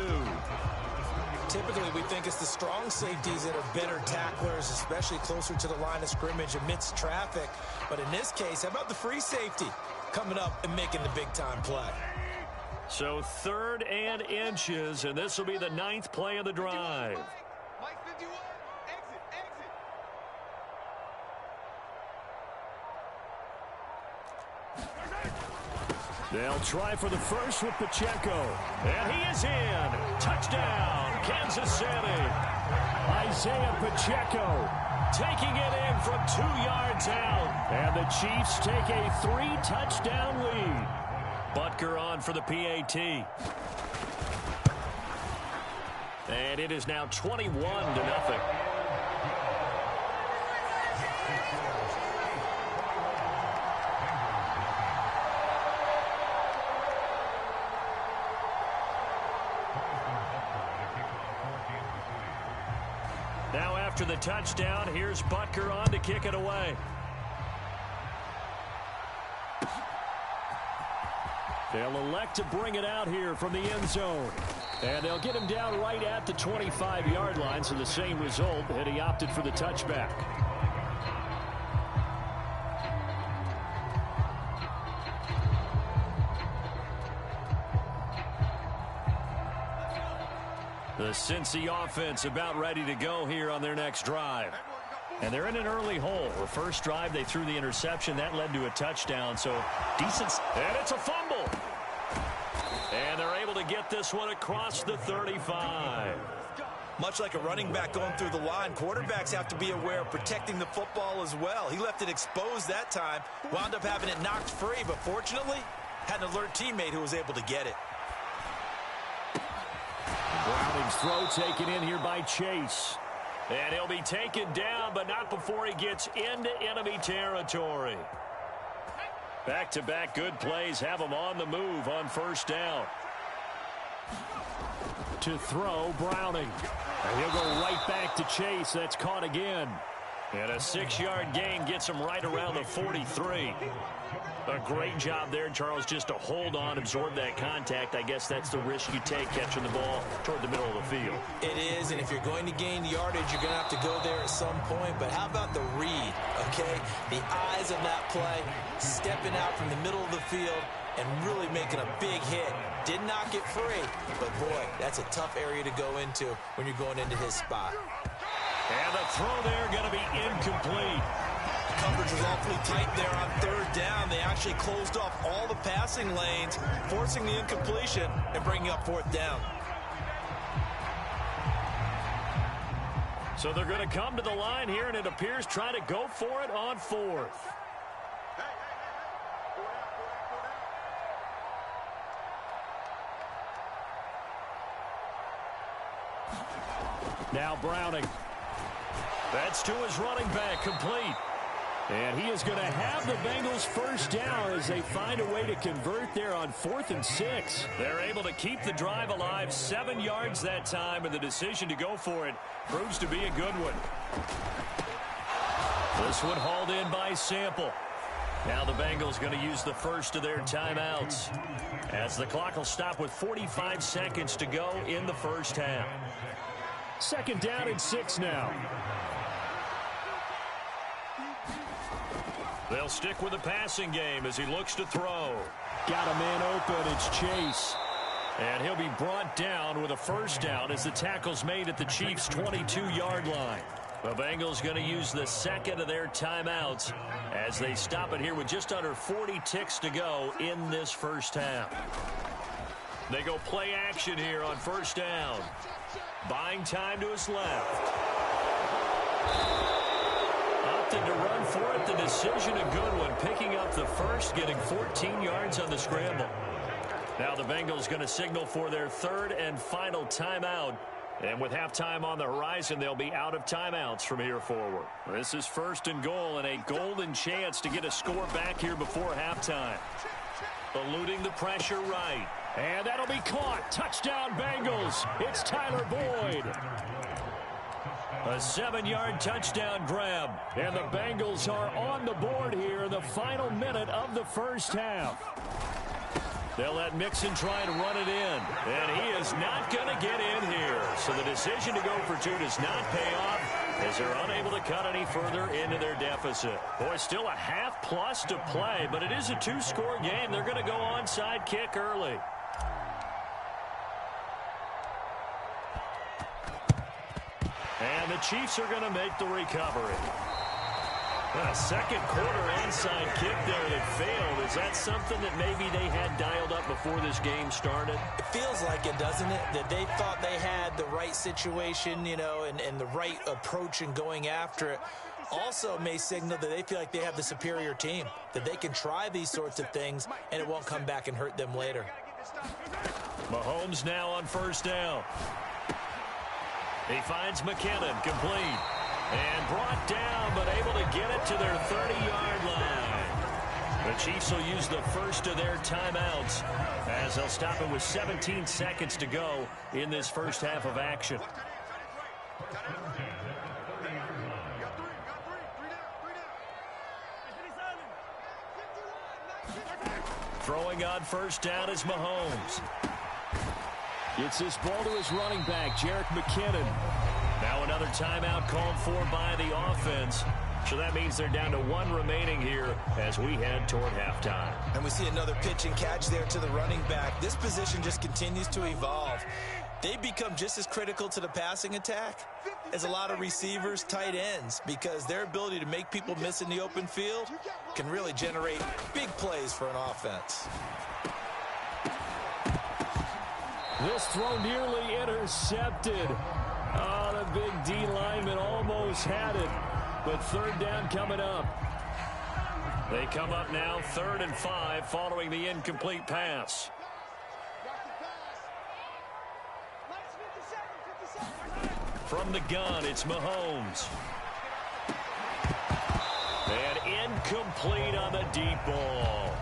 Typically, we think it's the strong safeties that are better tacklers, especially closer to the line of scrimmage amidst traffic. But in this case, how about the free safety coming up and making the big-time play? So 3rd and inches, and this will be the 9th play of the drive. They'll try for the first with Pacheco. And he is in. Touchdown, Kansas City. Isaiah Pacheco taking it in from 2 yards out. And the Chiefs take a 3-touchdown lead. Butker on for the PAT. And it is now 21-0. Now after the touchdown, here's Butker on to kick it away. They'll elect to bring it out here from the end zone. And they'll get him down right at the 25-yard line, so the same result, and he opted for the touchback. The Cincy offense about ready to go here on their next drive. And they're in an early hole. The first drive, they threw the interception. That led to a touchdown, so decent. And it's a fumble. And they're able to get this one across the 35. Much like a running back going through the line, quarterbacks have to be aware of protecting the football as well. He left it exposed that time, wound up having it knocked free, but fortunately, had an alert teammate who was able to get it. Browning's throw taken in here by Chase. And he'll be taken down, but not before he gets into enemy territory. Back-to-back good plays have him on the move on first down. To throw, Browning. And he'll go right back to Chase. That's caught again. And a 6-yard gain gets him right around the 43. A great job there, Charles, just to hold on, absorb that contact. I guess that's the risk you take catching the ball toward the middle of the field. It is, and if you're going to gain yardage, you're going to have to go there at some point. But how about the read, okay? The eyes of that play, stepping out from the middle of the field and really making a big hit. Did not get free, but boy, that's a tough area to go into when you're going into his spot. And the throw there going to be incomplete. Coverage was awfully tight there on third down. They actually closed off all the passing lanes, forcing the incompletion and bringing up fourth down. So they're going to come to the line here, and it appears trying to go for it on fourth. Now Browning. That's to his running back, complete. And he is going to have the Bengals first down as they find a way to convert there on 4th and 6. They're able to keep the drive alive, 7 yards that time, and the decision to go for it proves to be a good one. This one hauled in by Sample. Now the Bengals going to use the first of their timeouts as the clock will stop with 45 seconds to go in the first half. 2nd down and 6 now. They'll stick with the passing game as he looks to throw. Got a man open. It's Chase. And he'll be brought down with a first down as the tackle's made at the Chiefs' 22-yard line. The Bengals going to use the second of their timeouts as they stop it here with just under 40 ticks to go in this first half. They go play action here on first down. Buying time to his left. Opted to run for it. The decision a good one. Picking up the first, getting 14 yards on the scramble. Now the Bengals going to signal for their 3rd and final timeout. And with halftime on the horizon, they'll be out of timeouts from here forward. This is 1st and goal and a golden chance to get a score back here before halftime. Eluding the pressure right. And that'll be caught. Touchdown Bengals. It's Tyler Boyd. A 7-yard touchdown grab. And the Bengals are on the board here in the final minute of the first half. They'll let Mixon try to run it in. And he is not going to get in here. So the decision to go for 2 does not pay off as they're unable to cut any further into their deficit. Boy, still a half plus to play, but it is a 2-score game. They're going to go onside kick early. And the Chiefs are going to make the recovery. A second quarter onside kick there that failed. Is that something that maybe they had dialed up before this game started? It feels like it, doesn't it? That they thought they had the right situation, you know, and the right approach in going after it. Also may signal that they feel like they have the superior team, that they can try these sorts of things and it won't come back and hurt them later. Mahomes now on first down. He finds McKinnon, complete. And brought down, but able to get it to their 30-yard line. The Chiefs will use the first of their timeouts as they'll stop it with 17 seconds to go in this first half of action. Throwing on first down is Mahomes. Gets this ball to his running back, Jerick McKinnon. Now another timeout called for by the offense. So that means they're down to 1 remaining here as we head toward halftime. And we see another pitch and catch there to the running back. This position just continues to evolve. They become just as critical to the passing attack as a lot of receivers, tight ends, because their ability to make people miss in the open field can really generate big plays for an offense. This throw nearly intercepted. Oh, the big D lineman almost had it. But third down coming up. They come up now 3rd and 5 following the incomplete pass. From the gun, it's Mahomes. And incomplete on the deep ball.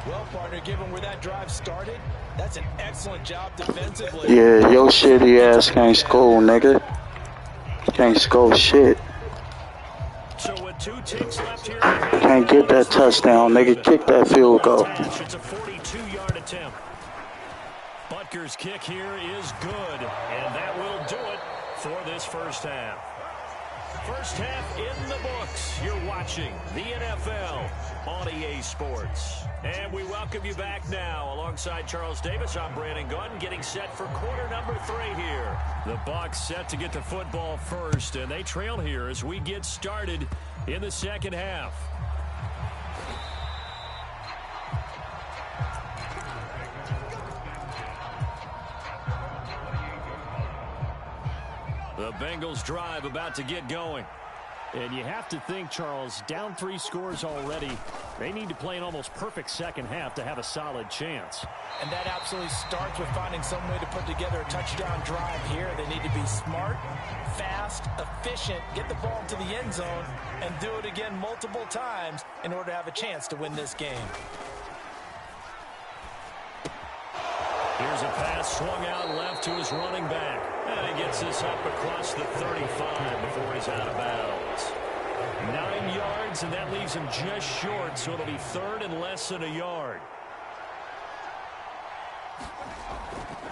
Well, partner, given where that drive started, that's an excellent job defensively. Yeah, your shitty ass can't score, nigga. Can't score shit. So with 2 ticks left here in the half, Can't get that touchdown, nigga. Kick that field goal. It's a 42-yard attempt. Butker's kick here is good, and that will do it for this first half. First half in the books. You're watching the NFL on EA Sports. And we welcome you back now. Alongside Charles Davis, I'm Brandon Gunn, getting set for quarter number 3 here. The Bucs set to get the football first, and they trail here as we get started in the second half. The Bengals drive about to get going. And you have to think, Charles, down 3 scores already. They need to play an almost perfect second half to have a solid chance. And that absolutely starts with finding some way to put together a touchdown drive here. They need to be smart, fast, efficient, get the ball into the end zone, and do it again multiple times in order to have a chance to win this game. Here's a pass swung out left to his running back. And he gets this up across the 35 before he's out of bounds. 9 yards, and that leaves him just short, so it'll be 3rd and less than a yard.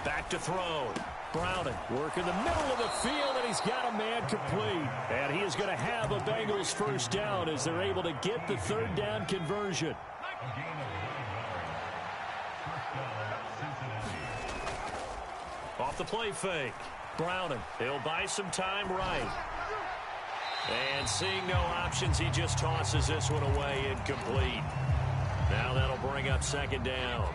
Back to throw. Browning working the middle of the field, and he's got a man complete. And he is going to have a Bengals first down as they're able to get the 3rd down conversion. Off the play fake. Browning. He'll buy some time right. And seeing no options, he just tosses this one away, incomplete. Now that'll bring up 2nd down.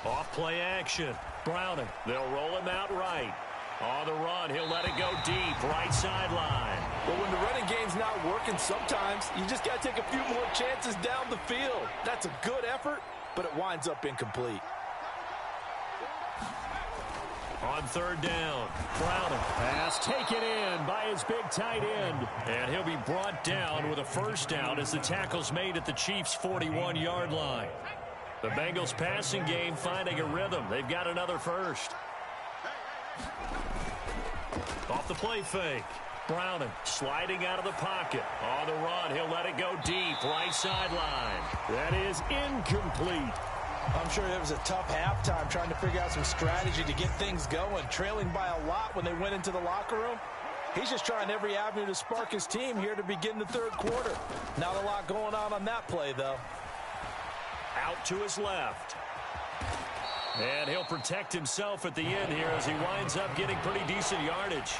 Off play action. Browning. They'll roll him out right. On the run, he'll let it go deep, right sideline. Well, when the running game's not working, sometimes you just got to take a few more chances down the field. That's a good effort, but it winds up incomplete. On 3rd down, Browning. Pass taken in by his big tight end. And he'll be brought down with a first down as the tackle's made at the Chiefs' 41-yard line. The Bengals passing game finding a rhythm. They've got another first. Off the play fake. Browning sliding out of the pocket. On the run, he'll let it go deep, right sideline. That is incomplete. I'm sure it was a tough halftime trying to figure out some strategy to get things going. Trailing by a lot when they went into the locker room. He's just trying every avenue to spark his team here to begin the 3rd quarter. Not a lot going on that play, though. Out to his left. And he'll protect himself at the end here as he winds up getting pretty decent yardage.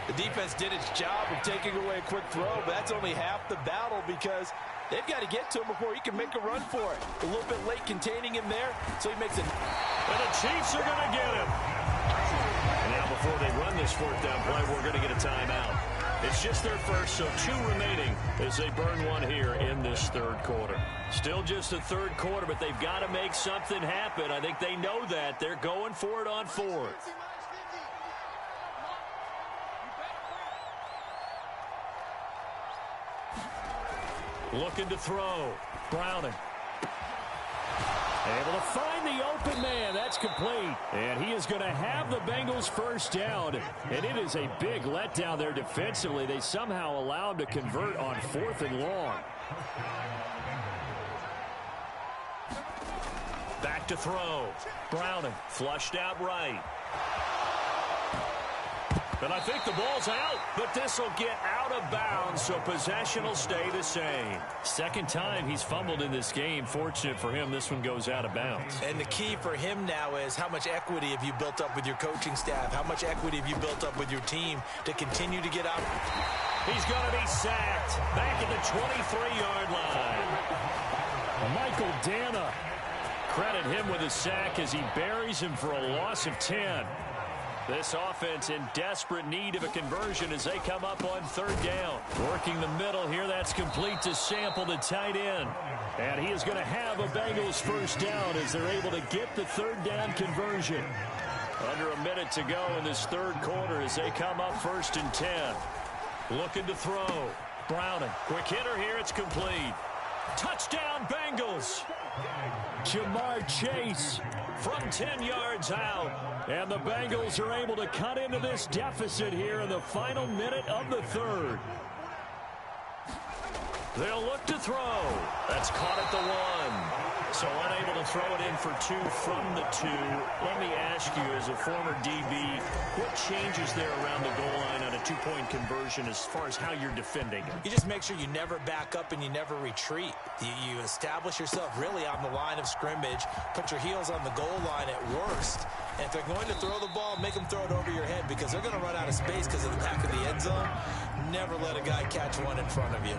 The defense did its job of taking away a quick throw, but that's only half the battle because they've got to get to him before he can make a run for it. A little bit late containing him there, so he makes it. And the Chiefs are going to get him. And now before they run this 4th down play, we're going to get a timeout. It's just their first, so 2 remaining as they burn one here in this 3rd quarter. Still just the 3rd quarter, but they've got to make something happen. I think they know that. They're going for it on 4th. Looking to throw. Browning. Able to find the open man. That's complete. And he is going to have the Bengals first down. And it is a big letdown there defensively. They somehow allow him to convert on 4th and long. Back to throw. Browning flushed out right. And I think the ball's out, but this will get out of bounds, so possession will stay the same. 2nd time he's fumbled in this game. Fortunate for him, this one goes out of bounds. And the key for him now is how much equity have you built up with your coaching staff? How much equity have you built up with your team to continue to get out? He's going to be sacked back at the 23-yard line. Michael Dana. Credit him with a sack as he buries him for a loss of 10. This offense in desperate need of a conversion as they come up on 3rd down. Working the middle here. That's complete to Sample, the tight end. And he is going to have a Bengals first down as they're able to get the 3rd down conversion. Under a minute to go in this 3rd quarter as they come up 1st and 10. Looking to throw. Browning. Quick hitter here. It's complete. Touchdown, Bengals. Jamar Chase from 10 yards out. And the Bengals are able to cut into this deficit here in the final minute of the third. They'll look to throw. That's caught at the 1. So unable to throw it in for 2 from the 2. Let me ask you, as a former DB, what changes there around the goal line on a 2-point conversion as far as how you're defending? You just make sure you never back up and you never retreat. You establish yourself really on the line of scrimmage, put your heels on the goal line at worst. And if they're going to throw the ball, make them throw it over your head because they're going to run out of space because of the back of the end zone. Never let a guy catch one in front of you.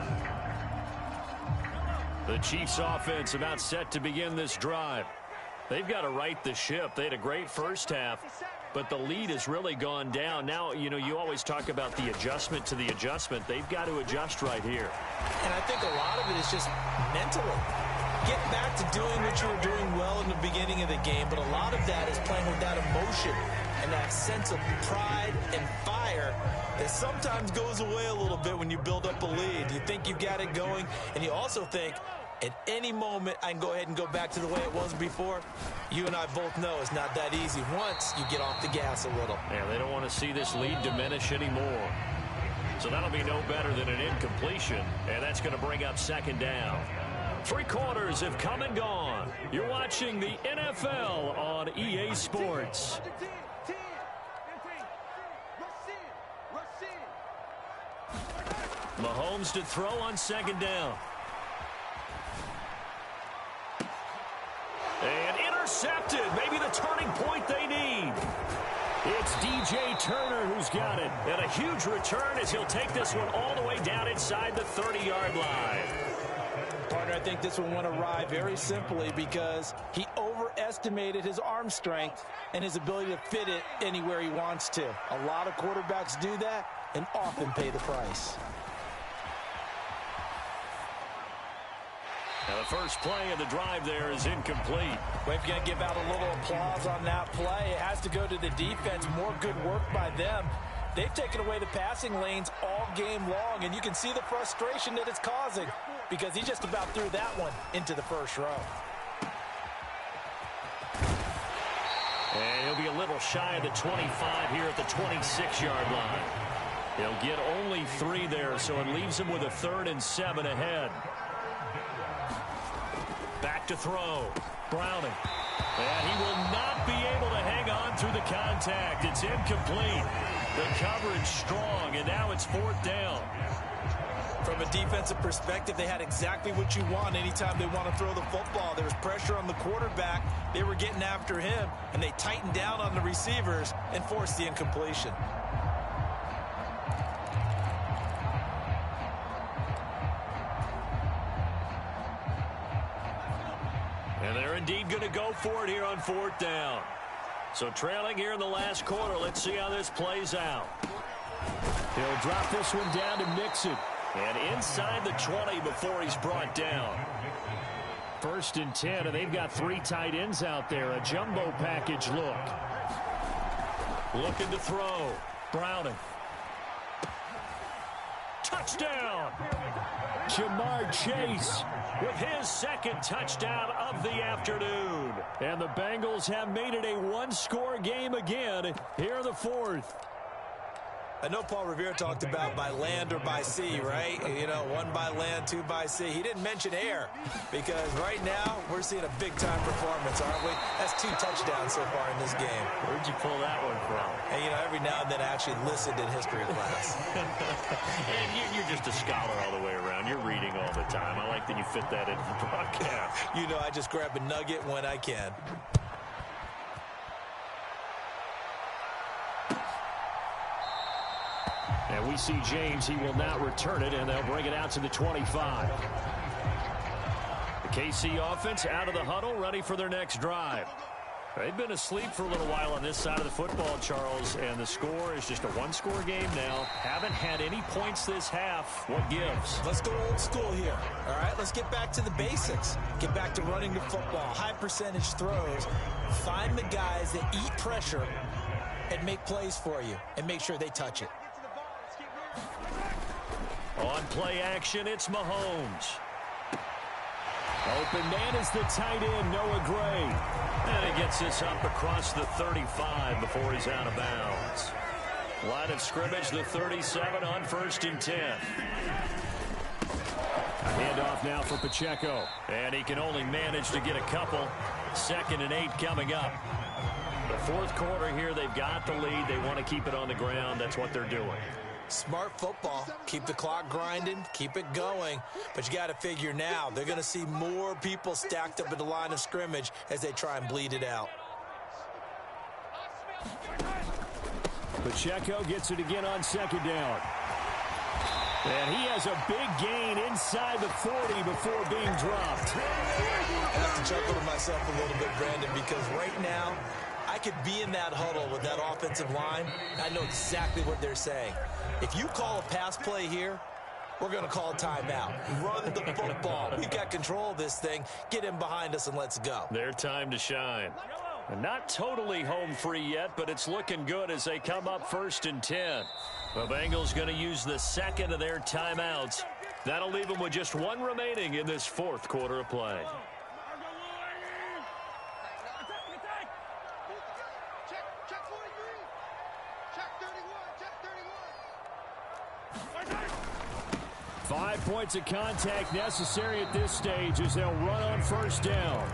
The Chiefs offense about set to begin this drive. They've got to right the ship. They had a great first half, but the lead has really gone down. Now, you know, you always talk about the adjustment to the adjustment. They've got to adjust right here. And I think a lot of it is just mentally. Get back to doing what you were doing well in the beginning of the game, but a lot of that is playing with that emotion and that sense of pride and fire that sometimes goes away a little bit when you build up a lead. You think you've got it going, and you also think, at any moment, I can go ahead and go back to the way it was before. You and I both know it's not that easy once you get off the gas a little. Yeah, they don't want to see this lead diminish anymore. So that'll be no better than an incompletion, and that's going to bring up second down. 3 quarters have come and gone. You're watching the NFL on EA Sports. Mahomes to throw on second down. And intercepted. Maybe the turning point they need. It's DJ Turner who's got it. And a huge return as he'll take this one all the way down inside the 30-yard line. Partner, I think this one went awry very simply because he overestimated his arm strength and his ability to fit it anywhere he wants to. A lot of quarterbacks do that and often pay the price. Now the first play of the drive there is incomplete. We're going to give out a little applause on that play. It has to go to the defense. More good work by them. They've taken away the passing lanes all game long, and you can see the frustration that it's causing because he just about threw that one into the first row. And he'll be a little shy of the 25 here at the 26-yard line. He'll get only 3 there, so it leaves him with a 3rd and 7 ahead. Back to throw. Browning. And he will not be able to hang on through the contact. It's incomplete. The coverage strong, and now it's 4th down. From a defensive perspective, they had exactly what you want anytime they want to throw the football. There was pressure on the quarterback. They were getting after him, and they tightened down on the receivers and forced the incompletion. And they're indeed going to go for it here on 4th down. So trailing here in the last quarter. Let's see how this plays out. He'll drop this one down to Mixon. And inside the 20 before he's brought down. 1st and 10, and they've got 3 tight ends out there. A jumbo package look. Looking to throw. Browning. Touchdown! Jamar Chase with his 2nd touchdown of the afternoon. And the Bengals have made it a 1-score game again here in the 4th. I know Paul Revere talked about by land or by sea, right? You know, 1 by land, 2 by sea. He didn't mention air because right now we're seeing a big-time performance, aren't we? That's 2 touchdowns so far in this game. Where'd you pull that one from? And, you know, every now and then I actually listened in history class. And you're just a scholar all the way around. You're reading all the time. I like that you fit that into the broadcast. You know, I just grab a nugget when I can. And we see James. He will not return it, and they'll bring it out to the 25. The KC offense out of the huddle, ready for their next drive. They've been asleep for a little while on this side of the football, Charles, and the score is just a 1-score game now. Haven't had any points this half. What gives? Let's go old school here. All right, let's get back to the basics. Get back to running the football, high percentage throws. Find the guys that eat pressure and make plays for you and make sure they touch it. play action. It's Mahomes. Open man is the tight end, Noah Gray. And he gets this up across the 35 before he's out of bounds. Line of scrimmage, the 37 on 1st and 10. Handoff now for Pacheco. And he can only manage to get a couple. 2nd and 8 coming up. The 4th quarter here, they've got the lead. They want to keep it on the ground. That's what they're doing. Smart football. Keep the clock grinding. Keep it going. But you got to figure now, they're going to see more people stacked up at the line of scrimmage as they try and bleed it out. Pacheco gets it again on 2nd down. And he has a big gain inside the 40 before being dropped. I have to chuckle to myself a little bit, Brandon, because right now, I could be in that huddle with that offensive line. I know exactly what they're saying. If you call a pass play here, we're going to call a timeout. Run the football. We've got control of this thing. Get in behind us and let's go. Their time to shine. And not totally home free yet, but it's looking good as they come up 1st and 10. The Bengals going to use the 2nd of their timeouts. That'll leave them with just 1 remaining in this 4th quarter of play. Check 43. Check 31. Check 31. 5 points of contact necessary at this stage as they'll run on 1st down.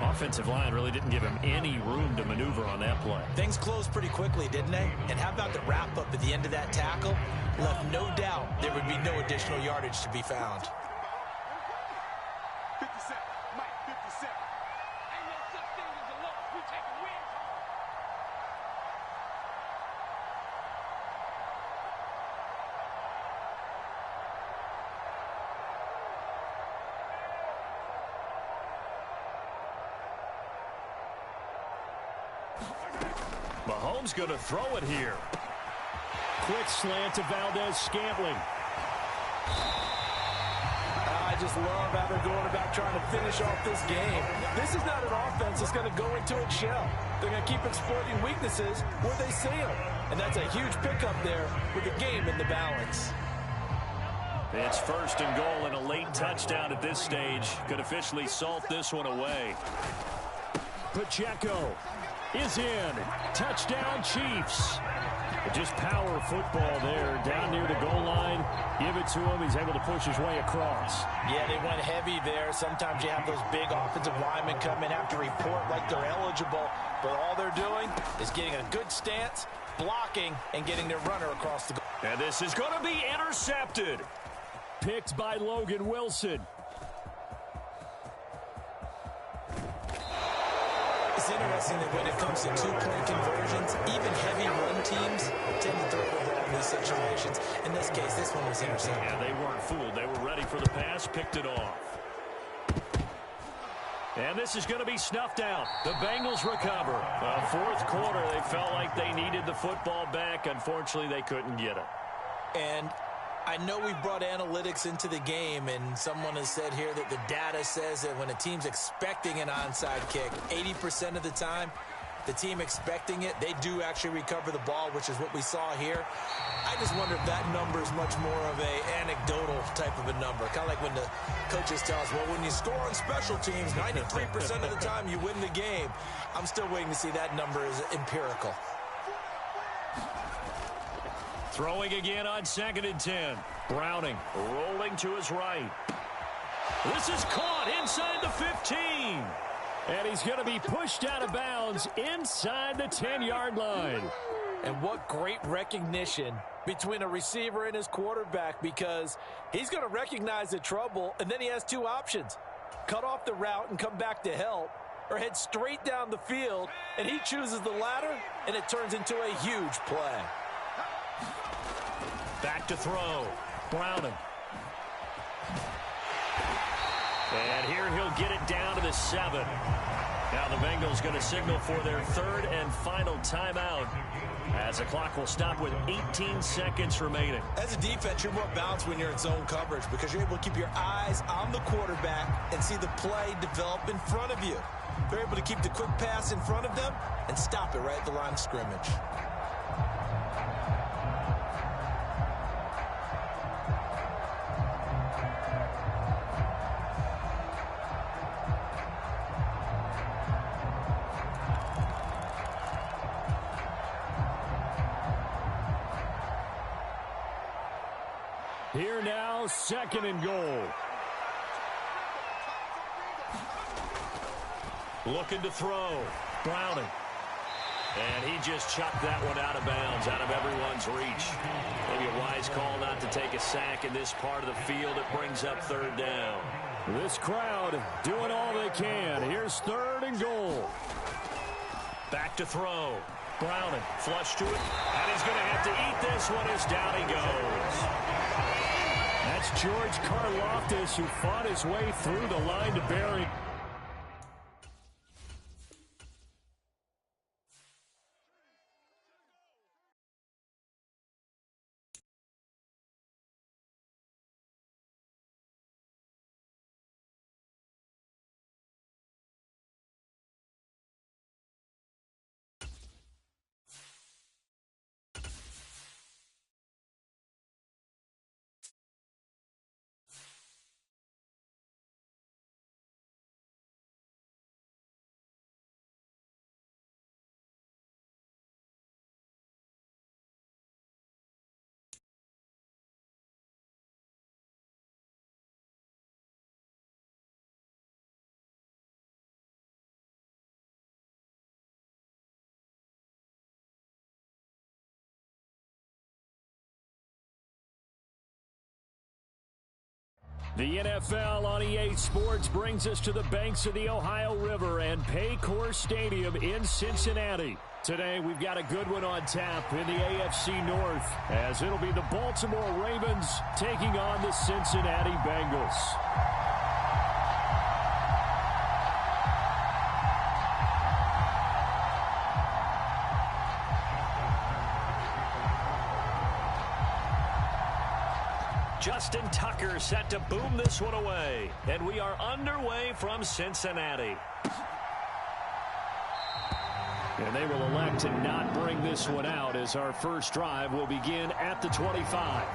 Offensive line really didn't give him any room to maneuver on that play. Things closed pretty quickly, didn't they? And how about the wrap-up at the end of that tackle? Left no doubt there would be no additional yardage to be found. 57. Mike, 57. Ain't no such thing as a loss. We take a win. Mahomes going to throw it here. Quick slant to Valdez-Scantling. I just love how they're going about trying to finish off this game. This is not an offense that's going to go into its shell. They're going to keep exploiting weaknesses where they see them. And that's a huge pickup there with the game in the balance. It's 1st and goal and a late touchdown at this stage. Could officially salt this one away. Pacheco is in. Touchdown, Chiefs. Just power football there down near the goal line. Give it to him. He's able to push his way across. Yeah, they went heavy there. Sometimes you have those big offensive linemen come in, have to report like they're eligible. But all they're doing is getting a good stance, blocking, and getting their runner across the goal. And this is going to be intercepted. Picked by Logan Wilson. It's interesting that when it comes to 2-point conversions, even heavy run teams tend to throw the ball in these situations. In this case, this one was intercepted. Yeah, they weren't fooled. They were ready for the pass, picked it off. And this is going to be snuffed out. The Bengals recover. 4th quarter, they felt like they needed the football back. Unfortunately, they couldn't get it. And I know we brought analytics into the game, and someone has said here that the data says that when a team's expecting an onside kick, 80% of the time, the team expecting it, they do actually recover the ball, which is what we saw here. I just wonder if that number is much more of a anecdotal type of a number. Kind of like when the coaches tell us, well, when you score on special teams, 93% of the time you win the game. I'm still waiting to see that number is empirical. Throwing again on 2nd and 10. Browning rolling to his right. This is caught inside the 15. And he's going to be pushed out of bounds inside the 10-yard line. And what great recognition between a receiver and his quarterback, because he's going to recognize the trouble, and then he has 2 options. Cut off the route and come back to help, or head straight down the field, and he chooses the latter, and it turns into a huge play. Back to throw. Browning. And here he'll get it down to the 7. Now the Bengals going to signal for their 3rd and final timeout as the clock will stop with 18 seconds remaining. As a defense, you're more balanced when you're in zone coverage because you're able to keep your eyes on the quarterback and see the play develop in front of you. They're able to keep the quick pass in front of them and stop it right at the line of scrimmage. Here now, 2nd and goal. Looking to throw. Browning. And he just chucked that one out of bounds, out of everyone's reach. Maybe a wise call not to take a sack in this part of the field. It brings up 3rd down. This crowd doing all they can. Here's 3rd and goal. Back to throw. Browning, flush to it. And he's going to have to eat this one as down he goes. That's George Karlaftis, who fought his way through the line to bury. The NFL on EA Sports brings us to the banks of the Ohio River and Paycor Stadium in Cincinnati. Today, we've got a good one on tap in the AFC North, as it'll be the Baltimore Ravens taking on the Cincinnati Bengals. Justin Tucker set to boom this one away. And we are underway from Cincinnati. And they will elect to not bring this one out, as our first drive will begin at the 25.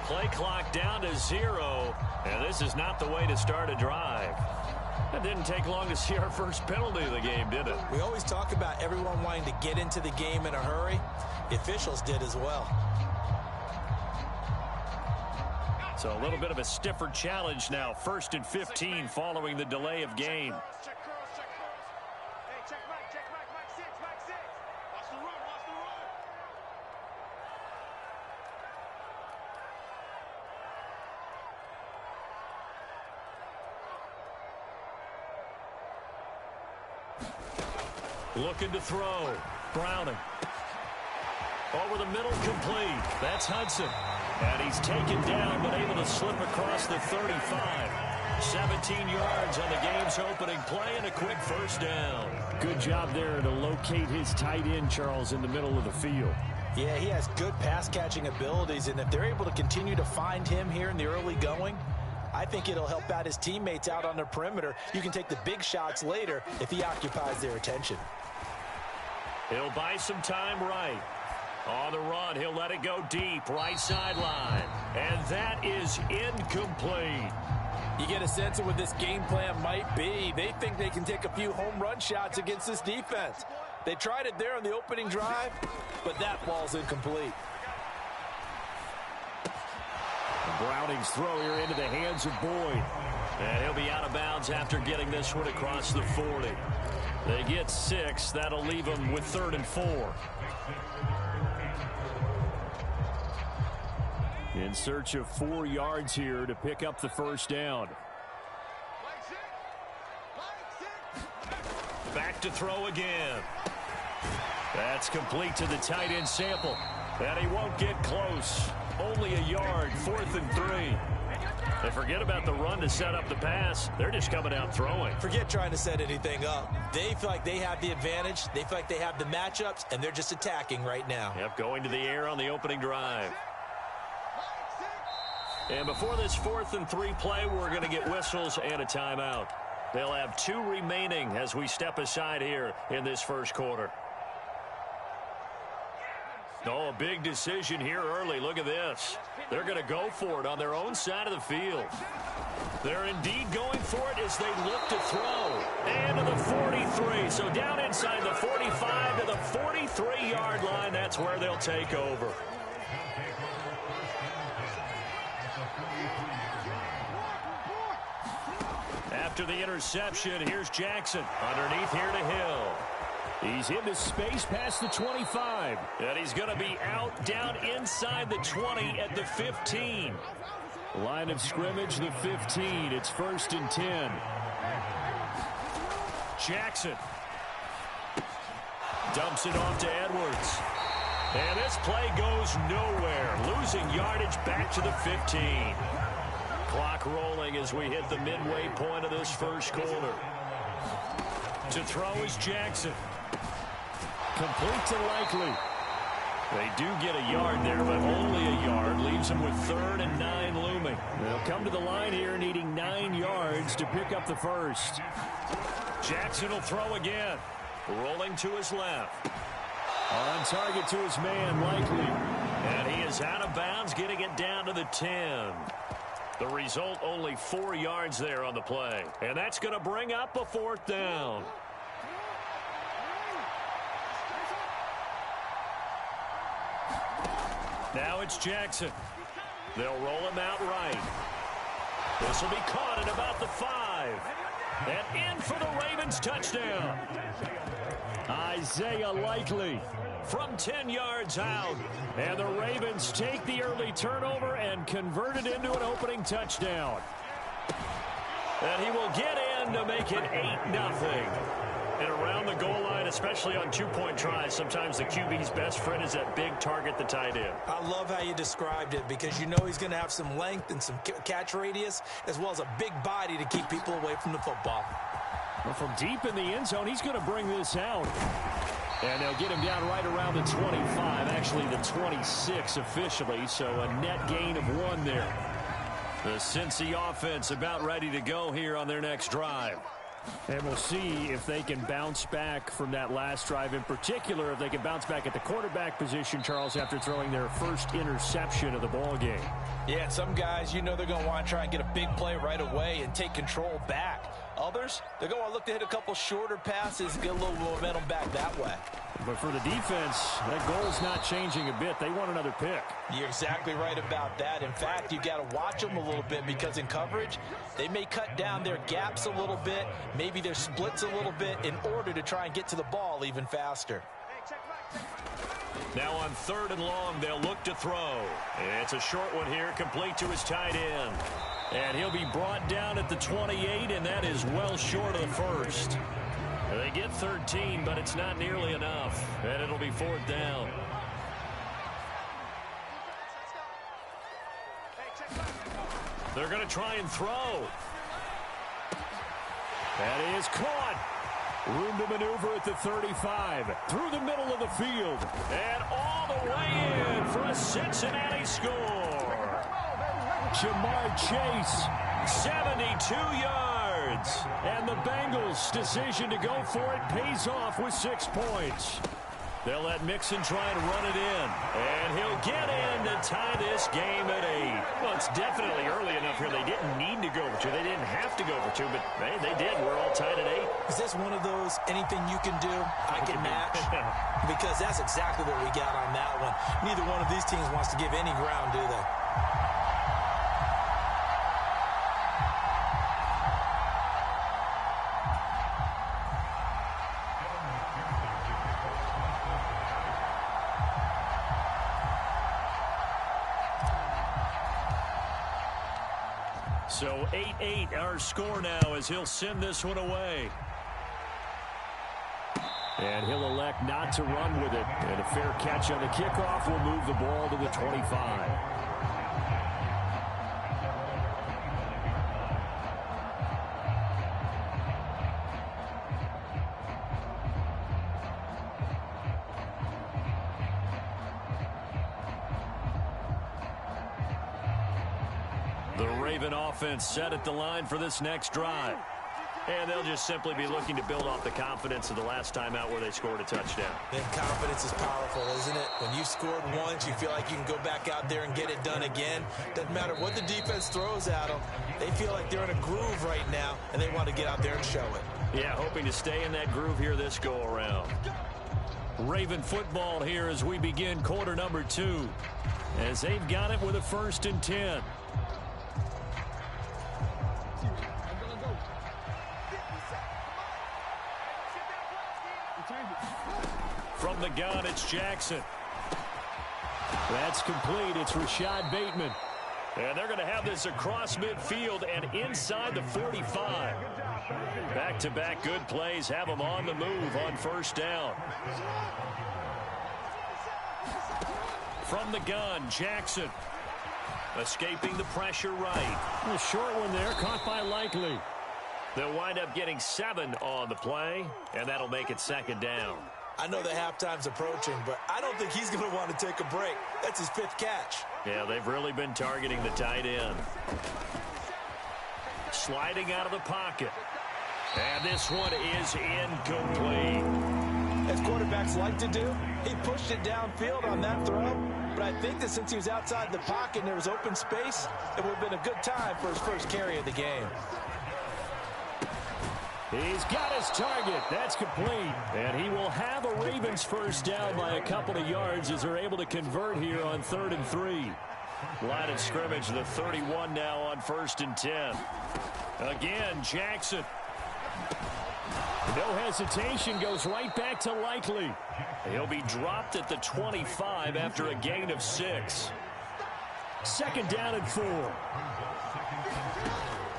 Play clock down to 0, and this is not the way to start a drive. It didn't take long to see our first penalty of the game, did it? We always talk about everyone wanting to get into the game in a hurry. The officials did as well. So a little bit of a stiffer challenge now. 1st and 15 following the delay of game. Looking to throw. Browning. Over the middle, complete. That's Hudson. And he's taken down, but able to slip across the 35. 17 yards on the game's opening play and a quick first down. Good job there to locate his tight end, Charles, in the middle of the field. Yeah, he has good pass-catching abilities, and if they're able to continue to find him here in the early going, I think it'll help out his teammates out on the perimeter. You can take the big shots later if he occupies their attention. He'll buy some time right. On the run, he'll let it go deep, right sideline. And that is incomplete. You get a sense of what this game plan might be. They think they can take a few home run shots against this defense. They tried it there on the opening drive, but that ball's incomplete. Browning's throw here into the hands of Boyd. And he'll be out of bounds after getting this one across the 40. They get 6. That'll leave them with 3rd and 4. In search of 4 yards here to pick up the first down. Back to throw again. That's complete to the tight end Sample. And he won't get close. Only a yard, 4th and 3. And forget about the run to set up the pass. They're just coming out throwing. Forget trying to set anything up. They feel like they have the advantage. They feel like they have the matchups, and they're just attacking right now. Yep, going to the air on the opening drive. And before this 4th and 3 play, we're going to get whistles and a timeout. They'll have 2 remaining as we step aside here in this first quarter. Oh, a big decision here early. Look at this. They're going to go for it on their own side of the field. They're indeed going for it as they look to throw. And to the 43. So down inside the 45 to the 43-yard line. That's where they'll take over. After the interception, here's Jackson. Underneath here to Hill. He's into space past the 25. And he's going to be out down inside the 20 at the 15. Line of scrimmage, the 15. It's 1st and 10. Jackson dumps it off to Edwards. And this play goes nowhere. Losing yardage back to the 15. Clock rolling as we hit the midway point of this first quarter. To throw is Jackson. Complete to Likely. They do get a yard there, but only a yard. Leaves them with 3rd and 9 looming. They'll come to the line here needing 9 yards to pick up the first. Jackson will throw again. Rolling to his left. On target to his man, Likely. And he is out of bounds, getting it down to the 10. The result, only 4 yards there on the play. And that's going to bring up a 4th down. Now it's Jackson. They'll roll him out right. This will be caught at about the 5. And in for the Ravens touchdown. Isaiah Likely from 10 yards out. And the Ravens take the early turnover and convert it into an opening touchdown. And he will get in to make it 8-0. And around the goal line, especially on 2-point tries, sometimes the QB's best friend is that big target, the tight end. I love how you described it because you know he's going to have some length and some catch radius as well as a big body to keep people away from the football. Well, from deep in the end zone, he's going to bring this out. And they'll get him down right around the 25, actually the 26 officially, so a net gain of 1 there. The Cincy offense about ready to go here on their next drive. And we'll see if they can bounce back from that last drive, in particular if they can bounce back at the quarterback position, Charles, after throwing their first interception of the ball game. Yeah, some guys, you know they're going to want to try and get a big play right away and take control back. Others, they're going to look to hit a couple shorter passes and get a little momentum back that way. But for the defense, that goal's not changing a bit. They want another pick. You're exactly right about that. In fact, you got to watch them a little bit because in coverage, they may cut down their gaps a little bit, maybe their splits a little bit in order to try and get to the ball even faster. Now on 3rd and long, they'll look to throw. It's a short one here, complete to his tight end. And he'll be brought down at the 28, and that is well short of the first. They get 13, but it's not nearly enough. And it'll be 4th down. They're going to try and throw. That is caught. Room to maneuver at the 35. Through the middle of the field. And all the way in for a Cincinnati score. Jamar Chase, 72 yards. And the Bengals' decision to go for it pays off with 6 points. They'll let Mixon try and run it in. And he'll get in to tie this game at 8. Well, it's definitely early enough here. They didn't need to go for 2. They didn't have to go for 2, but they did. We're all tied at 8. Is this one of those anything you can do, I can match? Because that's exactly what we got on that one. Neither one of these teams wants to give any ground, do they? So 8-8 our score now as he'll send this one away. And he'll elect not to run with it. And a fair catch on the kickoff will move the ball to the 25. The Raven offense set at the line for this next drive. And they'll just simply be looking to build off the confidence of the last time out where they scored a touchdown. Then confidence is powerful, isn't it? When you've scored once, you feel like you can go back out there and get it done again. Doesn't matter what the defense throws at them. They feel like they're in a groove right now, and they want to get out there and show it. Yeah, hoping to stay in that groove here this go-around. Raven football here as we begin quarter number 2. As they've got it with a 1st and 10. From the gun, it's Jackson. That's complete. It's Rashad Bateman. And they're going to have this across midfield and inside the 45. Back-to-back good plays have them on the move on 1st down. From the gun, Jackson. Escaping the pressure right. A short one there, caught by Likely. They'll wind up getting 7 on the play, and that'll make it 2nd down. I know the halftime's approaching, but I don't think he's going to want to take a break. That's his 5th catch. Yeah, they've really been targeting the tight end. Sliding out of the pocket. And this one is incomplete. As quarterbacks like to do, he pushed it downfield on that throw. But I think that since he was outside the pocket and there was open space, it would have been a good time for his first carry of the game. He's got his target. That's complete. And he will have a Ravens 1st down by a couple of yards as they're able to convert here on 3rd and 3. Line of scrimmage, the 31 now on 1st and 10. Again, Jackson. No hesitation, goes right back to Likely. He'll be dropped at the 25 after a gain of 6. 2nd down and 4.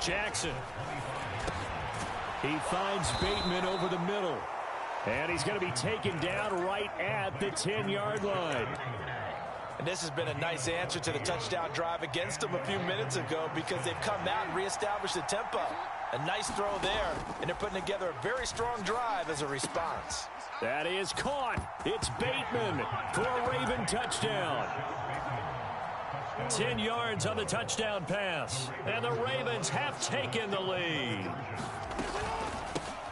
Jackson. He finds Bateman over the middle. And he's going to be taken down right at the 10-yard line. And this has been a nice answer to the touchdown drive against them a few minutes ago because they've come out and reestablished the tempo. A nice throw there, and they're putting together a very strong drive as a response. That is caught. It's Bateman for a Raven touchdown. 10 yards on the touchdown pass. And the Ravens have taken the lead.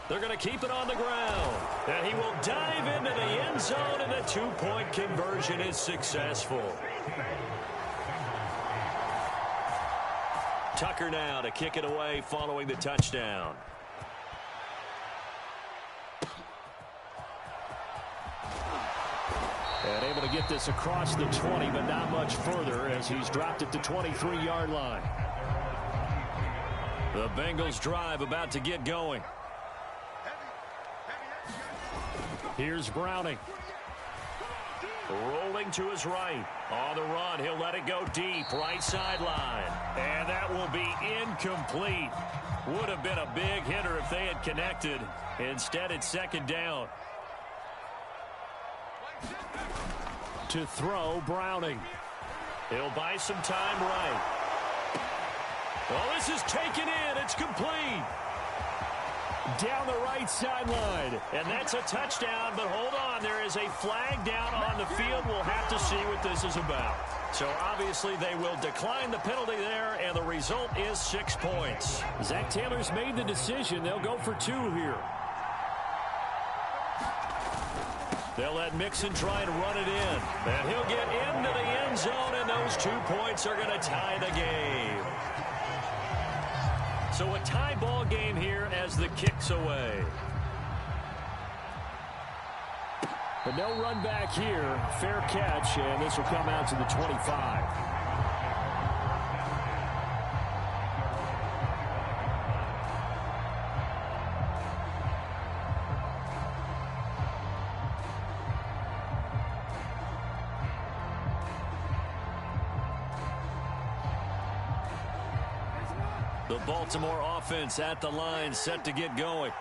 They're going to keep it on the ground. And he will dive into the end zone, and the 2-point conversion is successful. Tucker now to kick it away following the touchdown. And able to get this across the 20, but not much further as he's dropped at the 23-yard line. The Bengals drive about to get going. Here's Browning. Rolling to his right. On the run, he'll let it go deep. Right sideline. And that will be incomplete. Would have been a big hitter if they had connected. Instead, it's 2nd down. To throw, Browning. He'll buy some time right. Well, this is taken in. It's complete. Down the right sideline. And that's a touchdown, but hold on. There is a flag down on the field. We'll have to see what this is about. So, obviously, they will decline the penalty there, and the result is 6 points. Zach Taylor's made the decision. They'll go for 2 here. They'll let Mixon try and run it in. And he'll get into the end zone, and those 2 points are going to tie the game. So a tie ball game here as the kick's away. But no run back here. Fair catch, and this will come out to the 25. The Baltimore offense at the line, set to get going.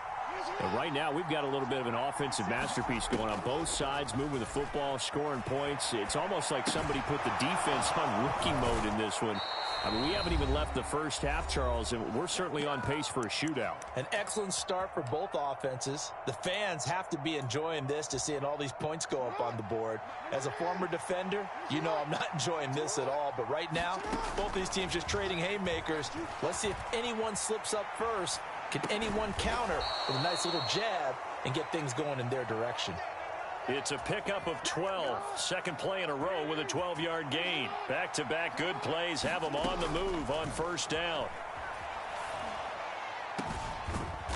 And right now, we've got a little bit of an offensive masterpiece going on both sides, moving the football, scoring points. It's almost like somebody put the defense on rookie mode in this one. I mean, we haven't even left the first half, Charles, and we're certainly on pace for a shootout. An excellent start for both offenses. The fans have to be enjoying this to seeing all these points go up on the board. As a former defender, you know I'm not enjoying this at all. But right now, both these teams just trading haymakers. Let's see if anyone slips up first. Can anyone counter with a nice little jab and get things going in their direction? It's a pickup of 12. Second play in a row with a 12-yard gain. Back-to-back good plays have them on the move on first down.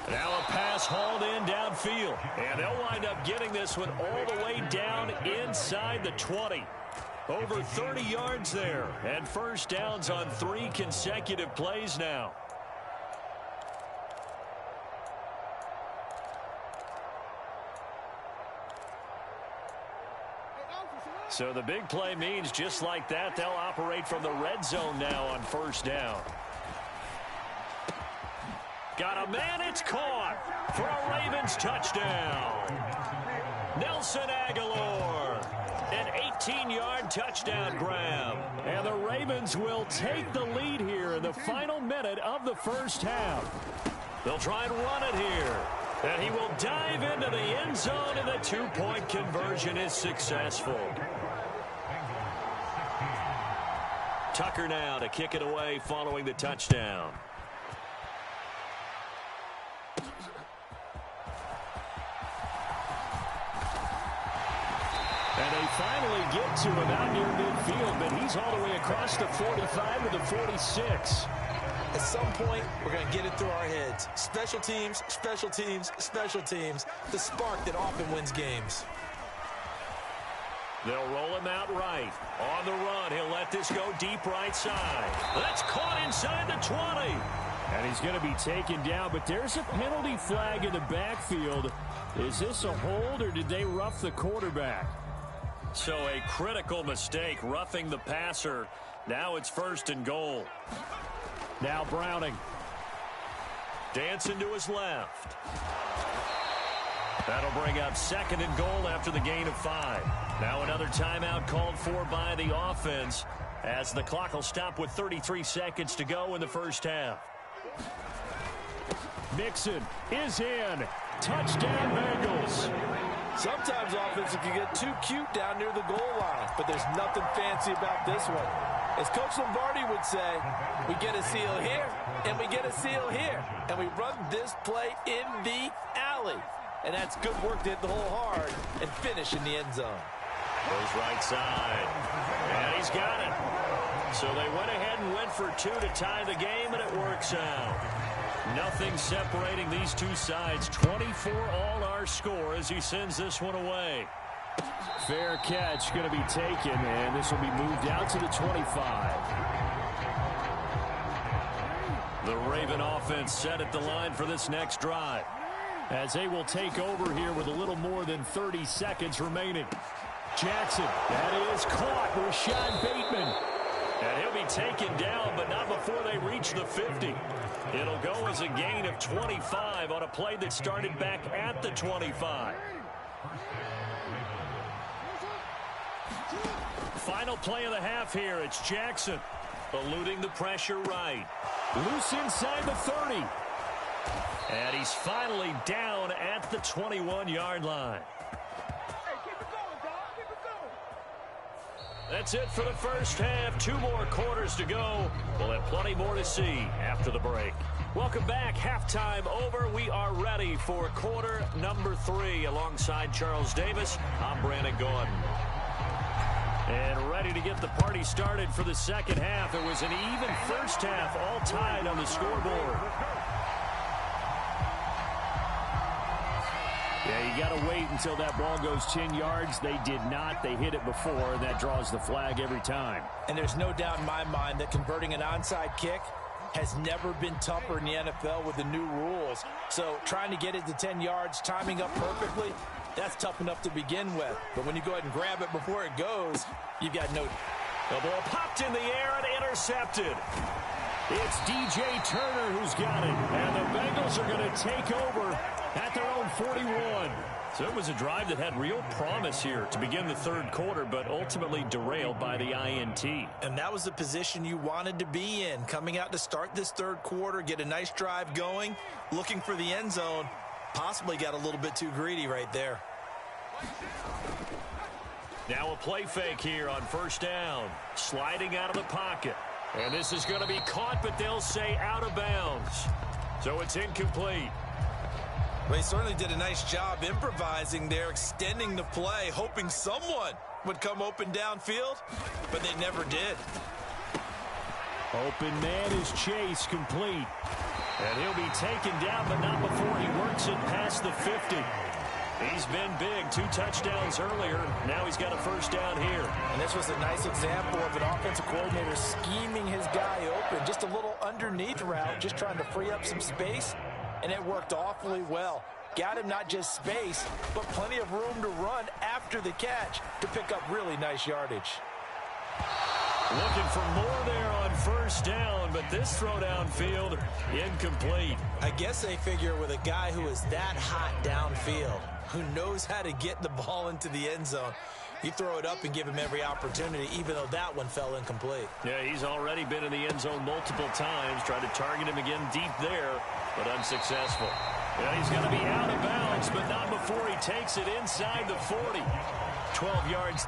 Now a pass hauled in downfield. And they'll wind up getting this one all the way down inside the 20. Over 30 yards there. And first downs on 3 consecutive plays now. So the big play means just like that, they'll operate from the red zone now on first down. Got a man, it's caught for a Ravens touchdown. Nelson Aguilar, an 18-yard touchdown grab. And the Ravens will take the lead here in the final minute of the first half. They'll try and run it here. And he will dive into the end zone, and the two-point conversion is successful. Tucker now to kick it away following the touchdown. And they finally get to him out near midfield, but he's all the way across the 45 to the 46. At some point, we're going to get it through our heads. Special teams, special teams, special teams. The spark that often wins games. They'll roll him out right. On the run, he'll let this go deep right side. That's caught inside the 20. And he's going to be taken down, but there's a penalty flag in the backfield. Is this a hold, or did they rough the quarterback? So a critical mistake, roughing the passer. Now it's 1st and goal. Now Browning. Dancing to his left. That'll bring up 2nd and goal after the gain of 5. Now another timeout called for by the offense as the clock will stop with 33 seconds to go in the first half. Mixon is in. Touchdown Bengals. Sometimes offenses can get too cute down near the goal line, but there's nothing fancy about this one. As Coach Lombardi would say, we get a seal here, and we get a seal here, and we run this play in the alley. And that's good work to hit the hole hard and finish in the end zone. Goes right side. And he's got it. So they went ahead and went for 2 to tie the game, and it works out. Nothing separating these two sides. 24 all our score as he sends this one away. Fair catch going to be taken, and this will be moved out to the 25. The Raven offense set at the line for this next drive, as they will take over here with a little more than 30 seconds remaining. Jackson, that is caught. Rashad Bateman. And he'll be taken down, but not before they reach the 50. It'll go as a gain of 25 on a play that started back at the 25. Final play of the half here. It's Jackson eluding the pressure right. Loose inside the 30. And he's finally down at the 21-yard line. That's it for the first half. 2 more quarters to go. We'll have plenty more to see after the break. Welcome back. Halftime over. We are ready for quarter number 3 alongside Charles Davis. I'm Brandon Gordon. And ready to get the party started for the second half. It was an even first half, all tied on the scoreboard. Yeah, you got to wait until that ball goes 10 yards. They did not. They hit it before, and that draws the flag every time. And there's no doubt in my mind that converting an onside kick has never been tougher in the NFL with the new rules. So trying to get it to 10 yards, timing up perfectly, that's tough enough to begin with. But when you go ahead and grab it before it goes, you've got no... The ball popped in the air and intercepted. It's DJ Turner who's got it. And the Bengals are going to take over at their own 41. So it was a drive that had real promise here to begin the third quarter, but ultimately derailed by the INT. And that was the position you wanted to be in, coming out to start this third quarter, get a nice drive going, looking for the end zone. Possibly got a little bit too greedy right there. Now a play fake here on first down. Sliding out of the pocket. And this is going to be caught, but they'll say out of bounds. So it's incomplete. Well, he certainly did a nice job improvising there, extending the play, hoping someone would come open downfield, but they never did. Open man is Chase, complete. And he'll be taken down, but not before he works it past the 50. He's been big, 2 touchdowns earlier. Now he's got a first down here. And this was a nice example of an offensive coordinator scheming his guy open. Just a little underneath route, just trying to free up some space. And it worked awfully well. Got him not just space, but plenty of room to run after the catch to pick up really nice yardage. Looking for more there on first down, but this throw downfield, incomplete. I guess they figure with a guy who is that hot downfield, who knows how to get the ball into the end zone, you throw it up and give him every opportunity, even though that one fell incomplete. Yeah, he's already been in the end zone multiple times, tried to target him again deep there, but unsuccessful. Yeah, he's going to be out of bounds, but not before he takes it inside the 40. 12 yards.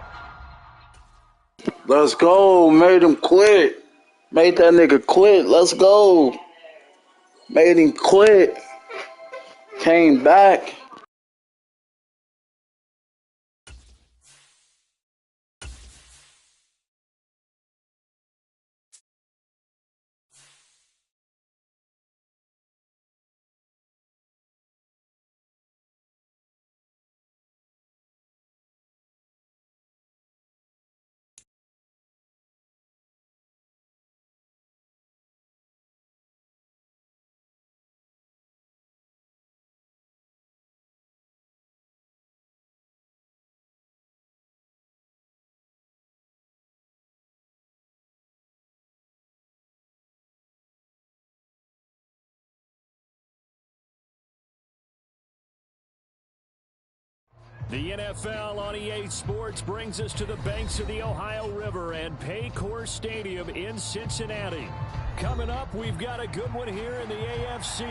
Let's go. Made him quit. Made that nigga quit. Let's go. Made him quit. Came back. The NFL on EA Sports brings us to the banks of the Ohio River and Paycor Stadium in Cincinnati. Coming up, we've got a good one here in the AFC,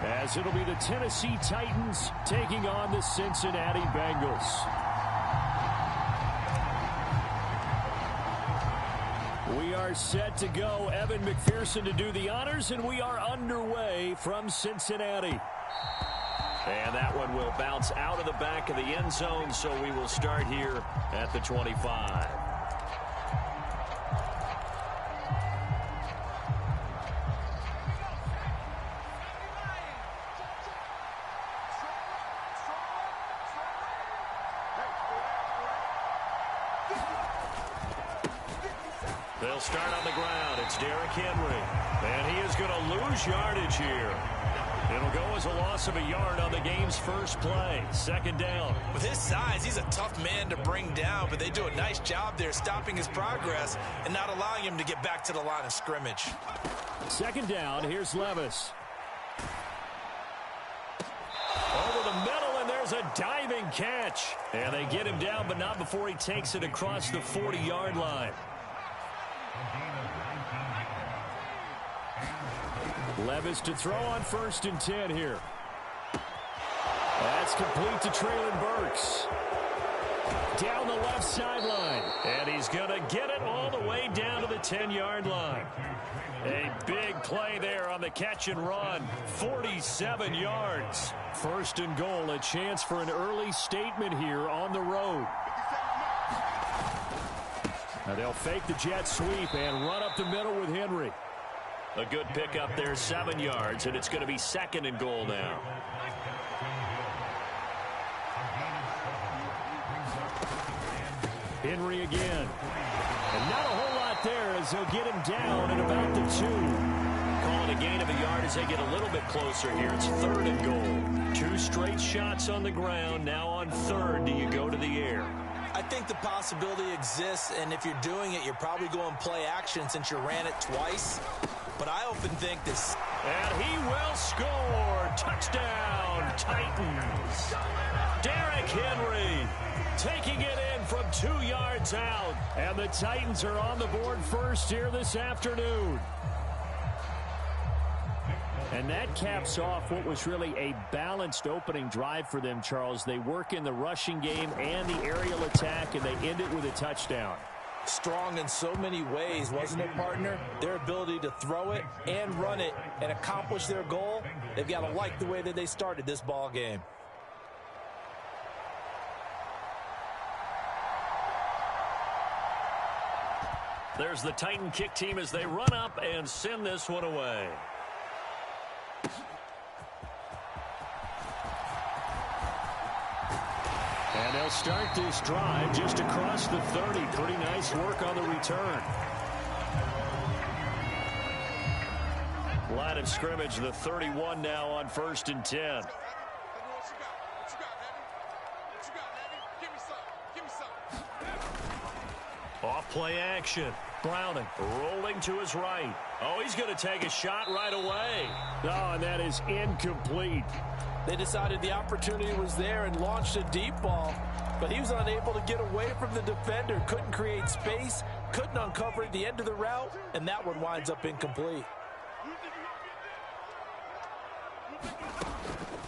as it'll be the Tennessee Titans taking on the Cincinnati Bengals. We are set to go. Evan McPherson to do the honors, and we are underway from Cincinnati. And that one will bounce out of the back of the end zone, so we will start here at the 25. They'll start on the ground. It's Derrick Henry. And he is going to lose yardage here. It'll go as a loss of a yard on the game's first play. Second down. With his size, he's a tough man to bring down, but they do a nice job there stopping his progress and not allowing him to get back to the line of scrimmage. Second down, here's Levis. Over the middle, and there's a diving catch. And they get him down, but not before he takes it across the 40-yard line. Levis to throw on 1st and 10 here. That's complete to Traylon Burks. Down the left sideline. And he's going to get it all the way down to the 10-yard line. A big play there on the catch and run. 47 yards. 1st and goal, a chance for an early statement here on the road. Now they'll fake the jet sweep and run up the middle with Henry. A good pickup there, 7 yards, and it's going to be 2nd and goal now. Henry again. And not a whole lot there as they'll get him down at about the 2. Calling a gain of a yard as they get a little bit closer here. It's 3rd and goal. 2 straight shots on the ground. Now on 3rd, do you go to the air? I think the possibility exists, and if you're doing it, you're probably going play action since you ran it twice. But I often think this And he will score. Touchdown, Titans. Derrick Henry taking it in from 2 yards out. And the Titans are on the board first here this afternoon. And that caps off what was really a balanced opening drive for them, Charles. They work in the rushing game and the aerial attack, and they end it with a touchdown. Strong in so many ways, wasn't it, partner? Their ability to throw it and run it and accomplish their goal, they've got to like the way that they started this ball game. There's the Titan kick team as they run up and send this one away. And they'll start this drive just across the 30. Pretty nice work on the return. Line of scrimmage, the 31 now on 1st and 10. Off play action. Browning rolling to his right. Oh, he's going to take a shot right away. Oh, and that is incomplete. They decided the opportunity was there and launched a deep ball, but he was unable to get away from the defender, couldn't create space, couldn't uncover the end of the route, and that one winds up incomplete.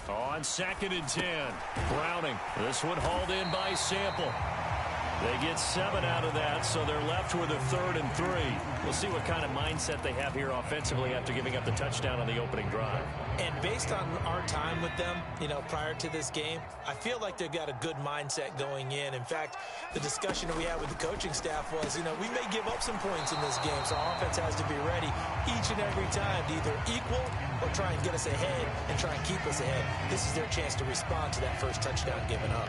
On 2nd and 10, Browning. This one hauled in by Sample. They get 7 out of that, so they're left with a 3rd and 3. We'll see what kind of mindset they have here offensively after giving up the touchdown on the opening drive. And based on our time with them, prior to this game, I feel like they've got a good mindset going in. In fact, the discussion that we had with the coaching staff was, we may give up some points in this game, so our offense has to be ready each and every time to either equal or try and get us ahead and try and keep us ahead. This is their chance to respond to that first touchdown given up.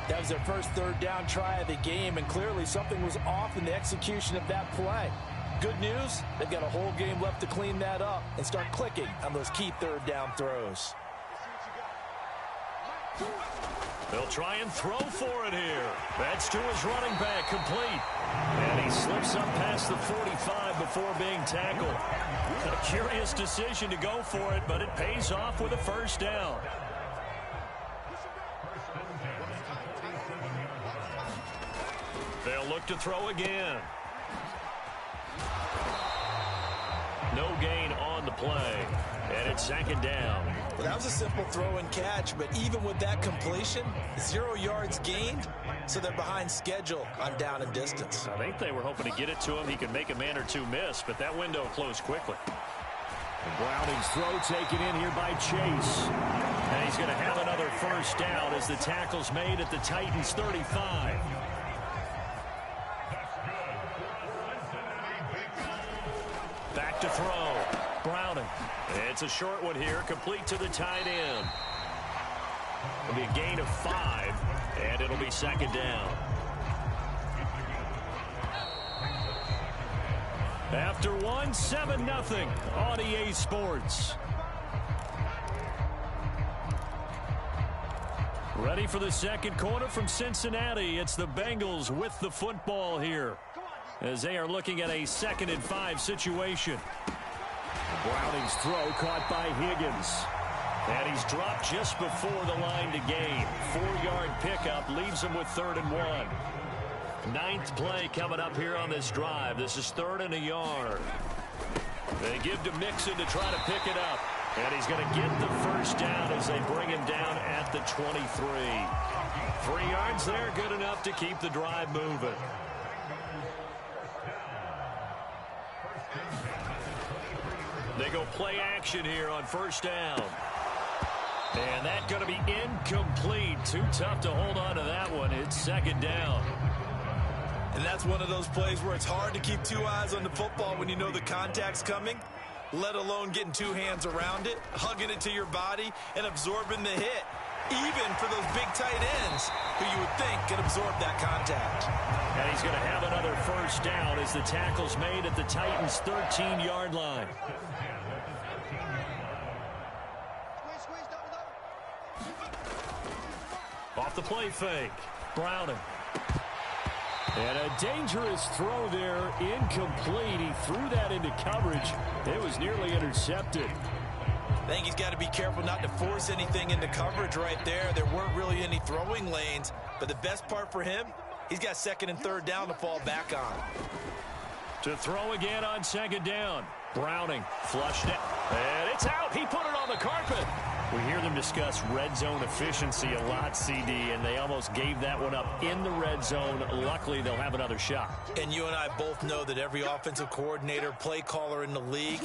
That was their first 3rd down try of the game, and clearly something was off in the execution of that play. Good news, they've got a whole game left to clean that up and start clicking on those key 3rd down throws. They'll try and throw for it here. That's to his running back, complete. And he slips up past the 45 before being tackled. A curious decision to go for it, but it pays off with a 1st down. They'll look to throw again. No gain on the play. And it's 2nd down. Well, that was a simple throw and catch, but even with that completion, 0 yards gained, so they're behind schedule on down and distance. I think they were hoping to get it to him. He could make a man or two miss, but that window closed quickly. Browning's throw taken in here by Chase. And he's going to have another 1st down as the tackle's made at the Titans' 35. Back to throw. Browning. It's a short one here, complete to the tight end. It'll be a gain of 5, and it'll be 2nd down. After 1, 7-0 on EA Sports. Ready for the 2nd quarter from Cincinnati. It's the Bengals with the football here, as they are looking at a 2nd and 5 situation. Browning's throw caught by Higgins. And he's dropped just before the line to gain. 4-yard pickup leaves him with 3rd and 1. 9th play coming up here on this drive. This is 3rd and a yard. They give to Mixon to try to pick it up. And he's going to get the 1st down as they bring him down at the 23. 3 yards there, good enough to keep the drive moving. They go play action here on 1st down. And that's going to be incomplete. Too tough to hold on to that one. It's 2nd down. And that's one of those plays where it's hard to keep 2 eyes on the football when you know the contact's coming, let alone getting 2 hands around it, hugging it to your body, and absorbing the hit, even for those big tight ends who you would think could absorb that contact. And he's going to have another 1st down as the tackle's made at the Titans' 13-yard line. Off the play fake. Browning. And a dangerous throw there, incomplete. He threw that into coverage. It was nearly intercepted. I think he's got to be careful not to force anything into coverage right there. There weren't really any throwing lanes, but the best part for him, he's got second and third down to fall back on. To throw again on second down. Browning flushed it, and it's out. He put it on the carpet. We hear them discuss red zone efficiency a lot, CD, and they almost gave that one up in the red zone. Luckily, they'll have another shot. And you and I both know that every offensive coordinator, play caller in the league,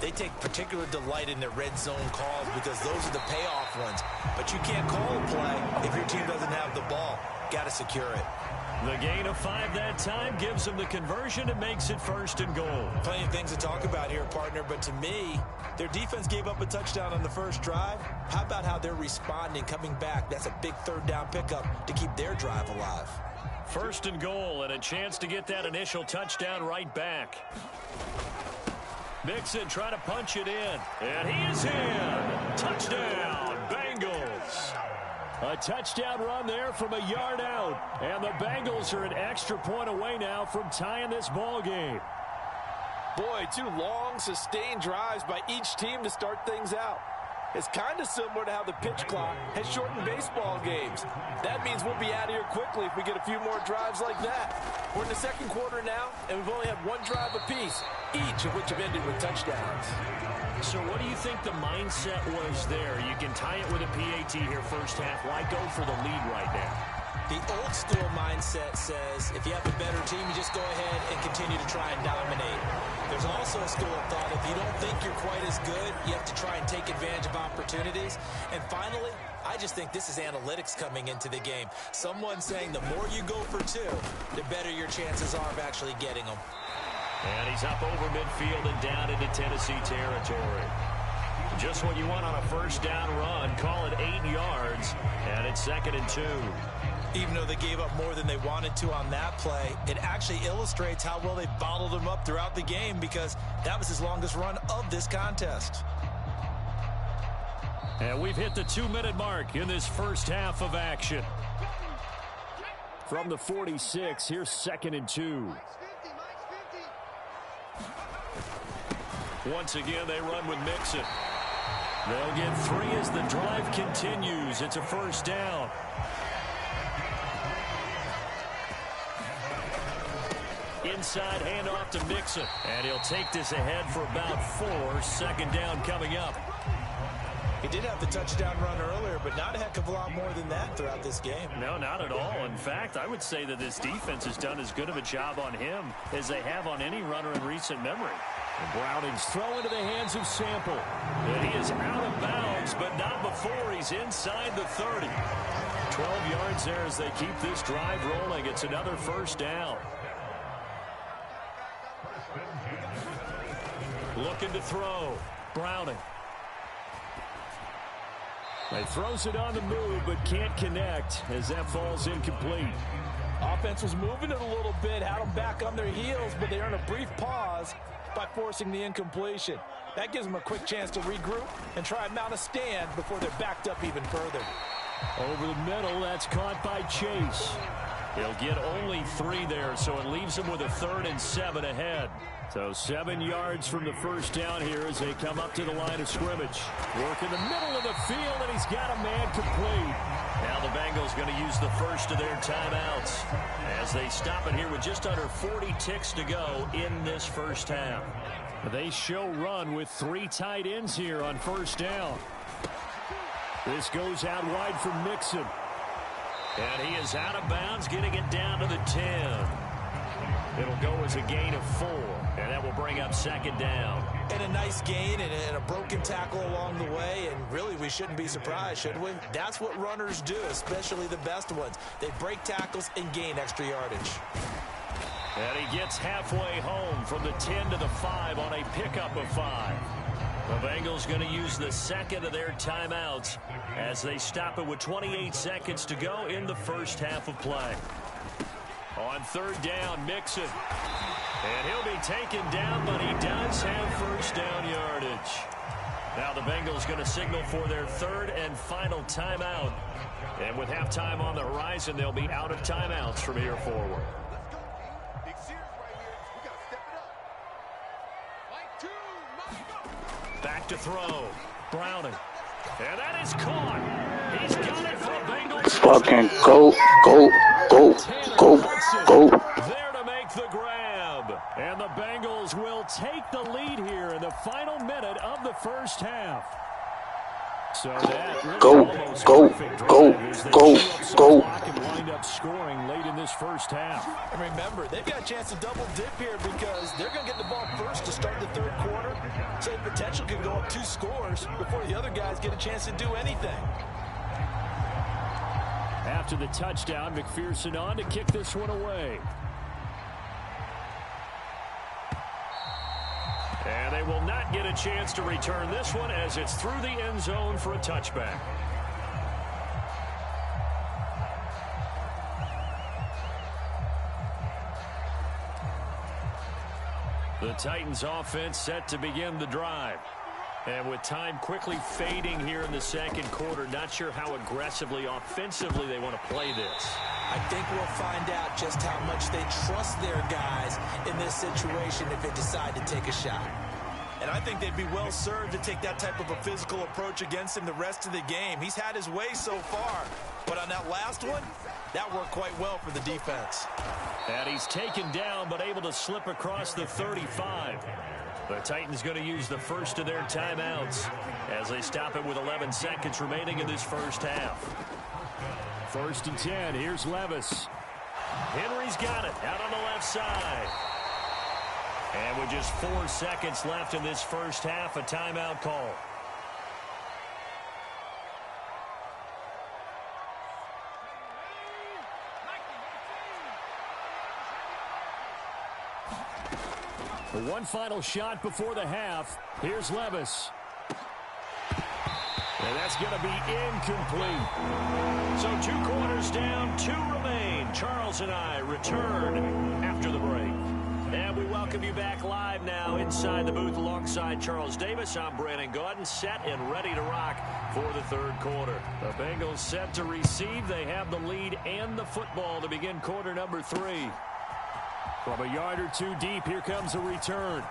they take particular delight in their red zone calls because those are the payoff ones. But you can't call a play if your team doesn't have the ball. Got to secure it. The gain of 5 that time gives them the conversion and makes it 1st and goal. Plenty of things to talk about here, partner, but to me, their defense gave up a touchdown on the first drive. How about how they're responding, coming back? That's a big third down pickup to keep their drive alive. 1st and goal, and a chance to get that initial touchdown right back. Mixon trying to punch it in, and he is in. Touchdown, Bengals. A touchdown run there from a yard out. And the Bengals are an extra point away now from tying this ball game. Boy, 2 long, sustained drives by each team to start things out. It's kind of similar to how the pitch clock has shortened baseball games. That means we'll be out of here quickly if we get a few more drives like that. We're in the second quarter now, and we've only had 1 drive apiece, each of which have ended with touchdowns. So what do you think the mindset was there? You can tie it with a PAT here first half. Why go for the lead right now? The old school mindset says if you have a better team, you just go ahead and continue to try and dominate. There's also a school of thought, if you don't think you're quite as good, you have to try and take advantage of opportunities. And finally, I just think this is analytics coming into the game. Someone saying the more you go for 2, the better your chances are of actually getting them. And he's up over midfield and down into Tennessee territory. Just what you want on a first down run. Call it 8 yards, and it's 2nd and 2. Even though they gave up more than they wanted to on that play, it actually illustrates how well they bottled them up throughout the game because that was his longest run of this contest. And we've hit the 2-minute mark in this first half of action. From the 46, here's 2nd and 2. Once again, they run with Mixon. They'll get 3 as the drive continues. It's a first down. Inside handoff to Mixon. And he'll take this ahead for about 4. 2nd down coming up. He did have the touchdown run earlier, but not a heck of a lot more than that throughout this game. No, not at all. In fact, I would say that this defense has done as good of a job on him as they have on any runner in recent memory. And Browning's throw into the hands of Sample. And he is out of bounds, but not before he's inside the 30. 12 yards there as they keep this drive rolling. It's another first down. Looking to throw. Browning. He throws it on the move, but can't connect as that falls incomplete. Offense was moving it a little bit, had them back on their heels, but they earned a brief pause by forcing the incompletion. That gives them a quick chance to regroup and try and mount a stand before they're backed up even further. Over the middle, that's caught by Chase. He'll get only 3 there, so it leaves him with a 3rd and 7 ahead. So 7 yards from the first down here as they come up to the line of scrimmage. Work in the middle of the field, and he's got a man complete. Now the Bengals going to use the first of their timeouts as they stop it here with just under 40 ticks to go in this first half. They show run with 3 tight ends here on first down. This goes out wide for Mixon. And he is out of bounds, getting it down to the 10. It'll go as a gain of 4, and that will bring up 2nd down. And a nice gain and a broken tackle along the way, and really we shouldn't be surprised, should we? That's what runners do, especially the best ones. They break tackles and gain extra yardage. And he gets halfway home from the 10 to the 5 on a pickup of 5. The Bengals going to use the 2nd of their timeouts as they stop it with 28 seconds to go in the first half of play. On 3rd down, Mixon. And he'll be taken down, but he does have first down yardage. Now the Bengals going to signal for their 3rd and final timeout. And with halftime on the horizon, they'll be out of timeouts from here forward. Back to throw. Browning. And that is caught. He's got it for a Bengals. Fucking go. There to make the grab. And the Bengals will take the lead here in the final minute of the first half. So that really Go. And wind up scoring late in this first half. And remember, they've got a chance to double dip here because they're going to get the ball first to start the third quarter. So the potential could go up 2 scores before the other guys get a chance to do anything. After the touchdown, McPherson on to kick this one away. And they will not get a chance to return this one as it's through the end zone for a touchback. The Titans offense set to begin the drive. And with time quickly fading here in the second quarter, not sure how aggressively, offensively they want to play this. I think we'll find out just how much they trust their guys in this situation if they decide to take a shot. And I think they'd be well served to take that type of a physical approach against him the rest of the game. He's had his way so far, but on that last one, that worked quite well for the defense. And he's taken down but able to slip across the 35. The Titans going to use the first of their timeouts as they stop it with 11 seconds remaining in this first half. 1st and 10. Here's Levis. Henry's got it out on the left side. And with just 4 seconds left in this first half, a timeout call. For one final shot before the half, here's Levis. And that's going to be incomplete. So 2 quarters down, 2 remain. Charles and I return after the break. And we welcome you back live now inside the booth alongside Charles Davis. I'm Brandon Gaudin, set and ready to rock for the third quarter. The Bengals set to receive. They have the lead and the football to begin quarter number 3. From a yard or 2 deep, here comes a return.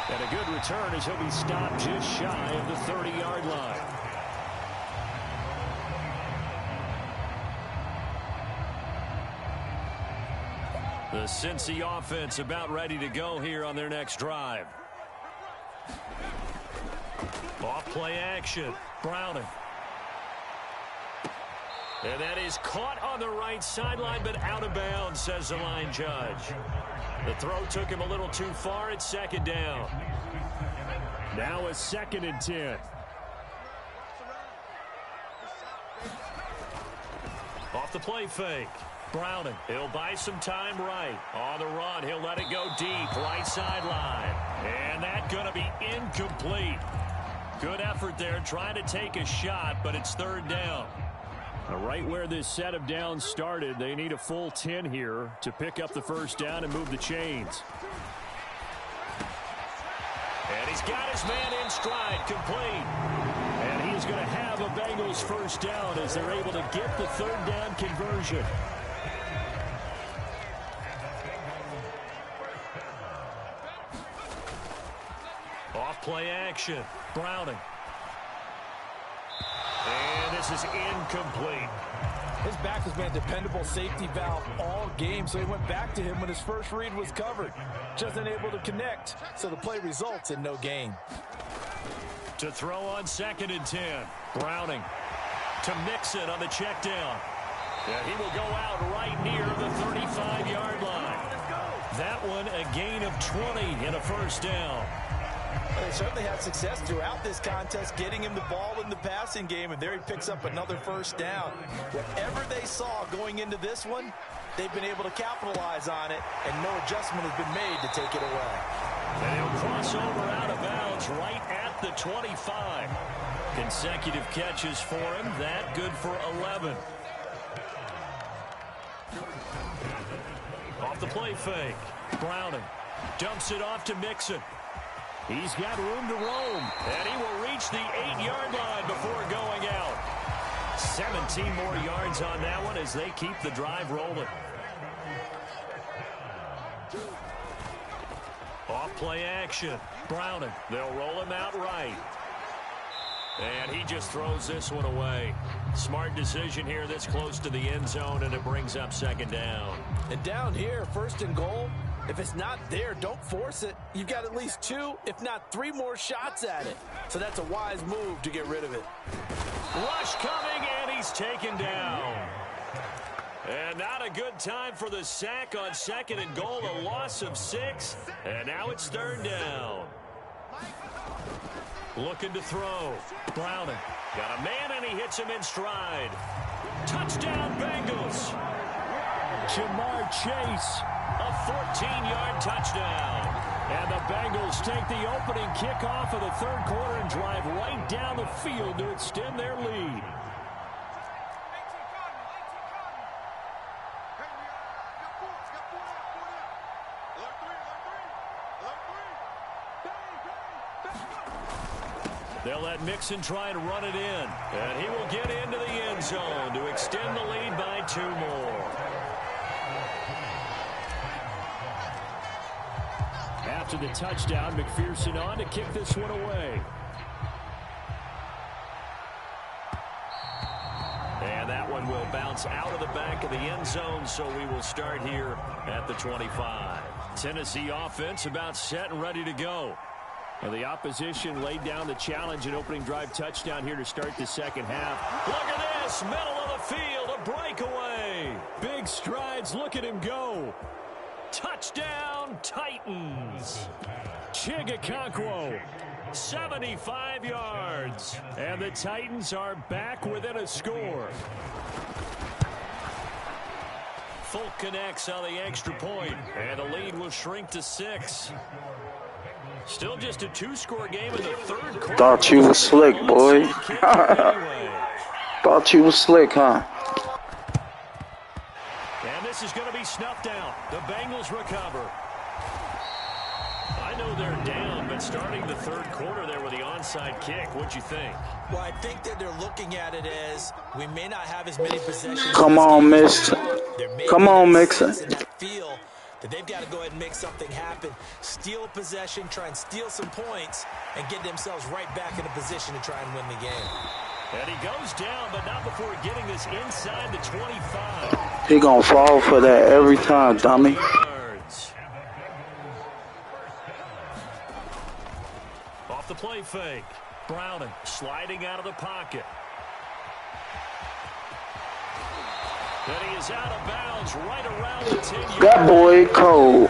And a good return as he'll be stopped just shy of the 30-yard line. The Cincy offense about ready to go here on their next drive. Off play action. Browning. And that is caught on the right sideline, but out of bounds, says the line judge. The throw took him a little too far. It's 2nd down. Now a 2nd and 10. Off the play fake. Browning. He'll buy some time right. On the run, he'll let it go deep. Right sideline. And that's going to be incomplete. Good effort there, trying to take a shot, but it's 3rd down. Right where this set of downs started, they need a full 10 here to pick up the first down and move the chains. And he's got his man in stride, complete. And he's going to have a Bengals first down as they're able to get the 3rd down conversion. Off play action. Browning. And this is incomplete. His back has been a dependable safety valve all game, so he went back to him when his first read was covered. Just unable to connect, so the play results in no gain. To throw on 2nd and 10. Browning to Mixon on the check down. And he will go out right near the 35-yard line. That one a gain of 20 and a first down. They certainly had success throughout this contest, getting him the ball in the passing game, and there he picks up another first down. Whatever they saw going into this one, they've been able to capitalize on it, and no adjustment has been made to take it away. And he'll cross over out of bounds right at the 25. Consecutive catches for him. That good for 11. Off the play fake. Browning dumps it off to Mixon. He's got room to roam, and he will reach the 8-yard line before going out. 17 more yards on that one as they keep the drive rolling. Off play action. Browning. They'll roll him out right. And he just throws this one away. Smart decision here this close to the end zone, and it brings up second down. And down here, first and goal, if it's not there, don't force it. You've got at least 2, if not 3 more shots at it. So that's a wise move to get rid of it. Rush coming, and he's taken down. And not a good time for the sack on second and goal, a loss of 6. And now it's third down. Looking to throw. Browning. Got a man, and he hits him in stride. Touchdown, Bengals. Jamar Chase, a 14-yard touchdown. And the Bengals take the opening kickoff of the third quarter and drive right down the field to extend their lead. They'll let Mixon try and run it in. And he will get into the end zone to extend the lead by 2 more. After the touchdown, McPherson on to kick this one away. And that one will bounce out of the back of the end zone, so we will start here at the 25. Tennessee offense about set and ready to go. Well, the opposition laid down the challenge and opening drive touchdown here to start the second half. Look at this, middle of the field, a breakaway. Big strides, look at him go. Touchdown, Titans. Chigakonkwo, 75 yards. And the Titans are back within a score. Folk connects on the extra point, and the lead will shrink to 6. Still just a 2-score game in the third quarter. Thought you was slick, boy. Thought you was slick, huh? And this is going to be snuffed out. The Bengals recover. I know they're down, but starting the third quarter there with the onside kick, what'd you think? Well, I think that they're looking at it as we may not have as many possessions. Come on, Mixon. Come on, Mixon. Feel that they've got to go ahead and make something happen, steal a possession, try and steal some points, and get themselves right back in a position to try and win the game. And he goes down, but not before getting this inside the 25. He gonna fall for that every time, dummy. Off the play fake. Browning sliding out of the pocket. And he is out of bounds right around the 10-yard. That boy cold.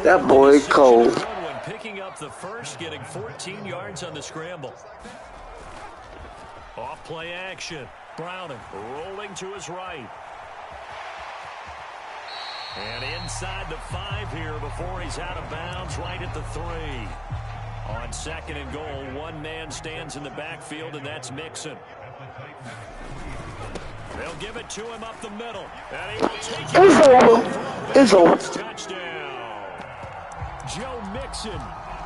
That boy cold. When picking up the first, getting 14 yards on the scramble. Off play action. Browning rolling to his right. And inside the 5 here before he's out of bounds right at the 3. On second and goal, one man stands in the backfield, and that's Mixon. They'll give it to him up the middle. And he will take it. It's over. It's over. Touchdown. Joe Mixon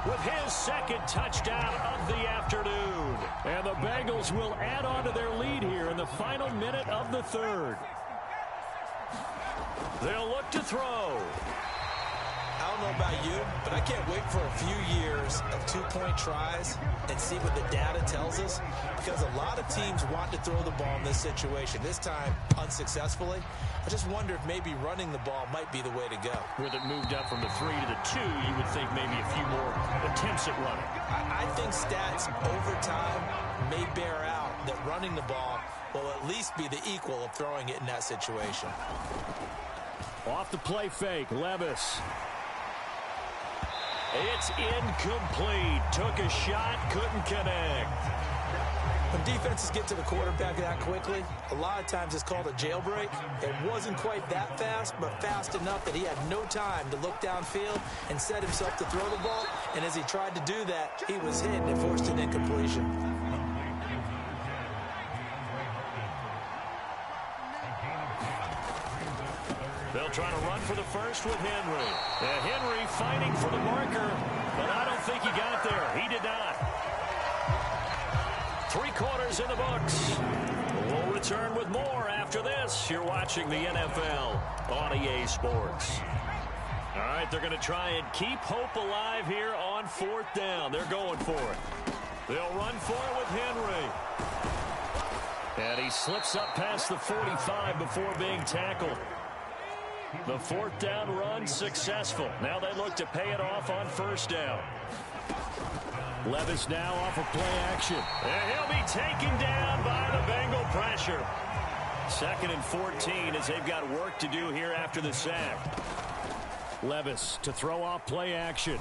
with his second touchdown of the afternoon. And the Bengals will add on to their lead here in the final minute of the third. They'll look to throw. I don't know about you, but I can't wait for a few years of 2-point tries and see what the data tells us, because a lot of teams want to throw the ball in this situation. This time, unsuccessfully. I just wonder if maybe running the ball might be the way to go. With it moved up from the 3 to the 2, you would think maybe a few more attempts at running. I think stats over time may bear out that running the ball will at least be the equal of throwing it in that situation. Off the play fake, Levis. It's incomplete. Took a shot, couldn't connect. When defenses get to the quarterback that quickly, a lot of times it's called a jailbreak. It wasn't quite that fast, but fast enough that he had no time to look downfield and set himself to throw the ball. And as he tried to do that, he was hit and it forced an incompletion. They'll try to run for the first with Henry. Henry fighting for the marker, but I don't think he got there. He did not. 3 quarters in the books. We'll return with more after this. You're watching the NFL on EA Sports. All right, they're going to try and keep hope alive here on 4th down. They're going for it. They'll run for it with Henry. And he slips up past the 45 before being tackled. The fourth down run successful. Now they look to pay it off on first down. Levis now off of play action. And he'll be taken down by the Bengal pressure. 2nd and 14 as they've got work to do here after the sack. Levis to throw off play action.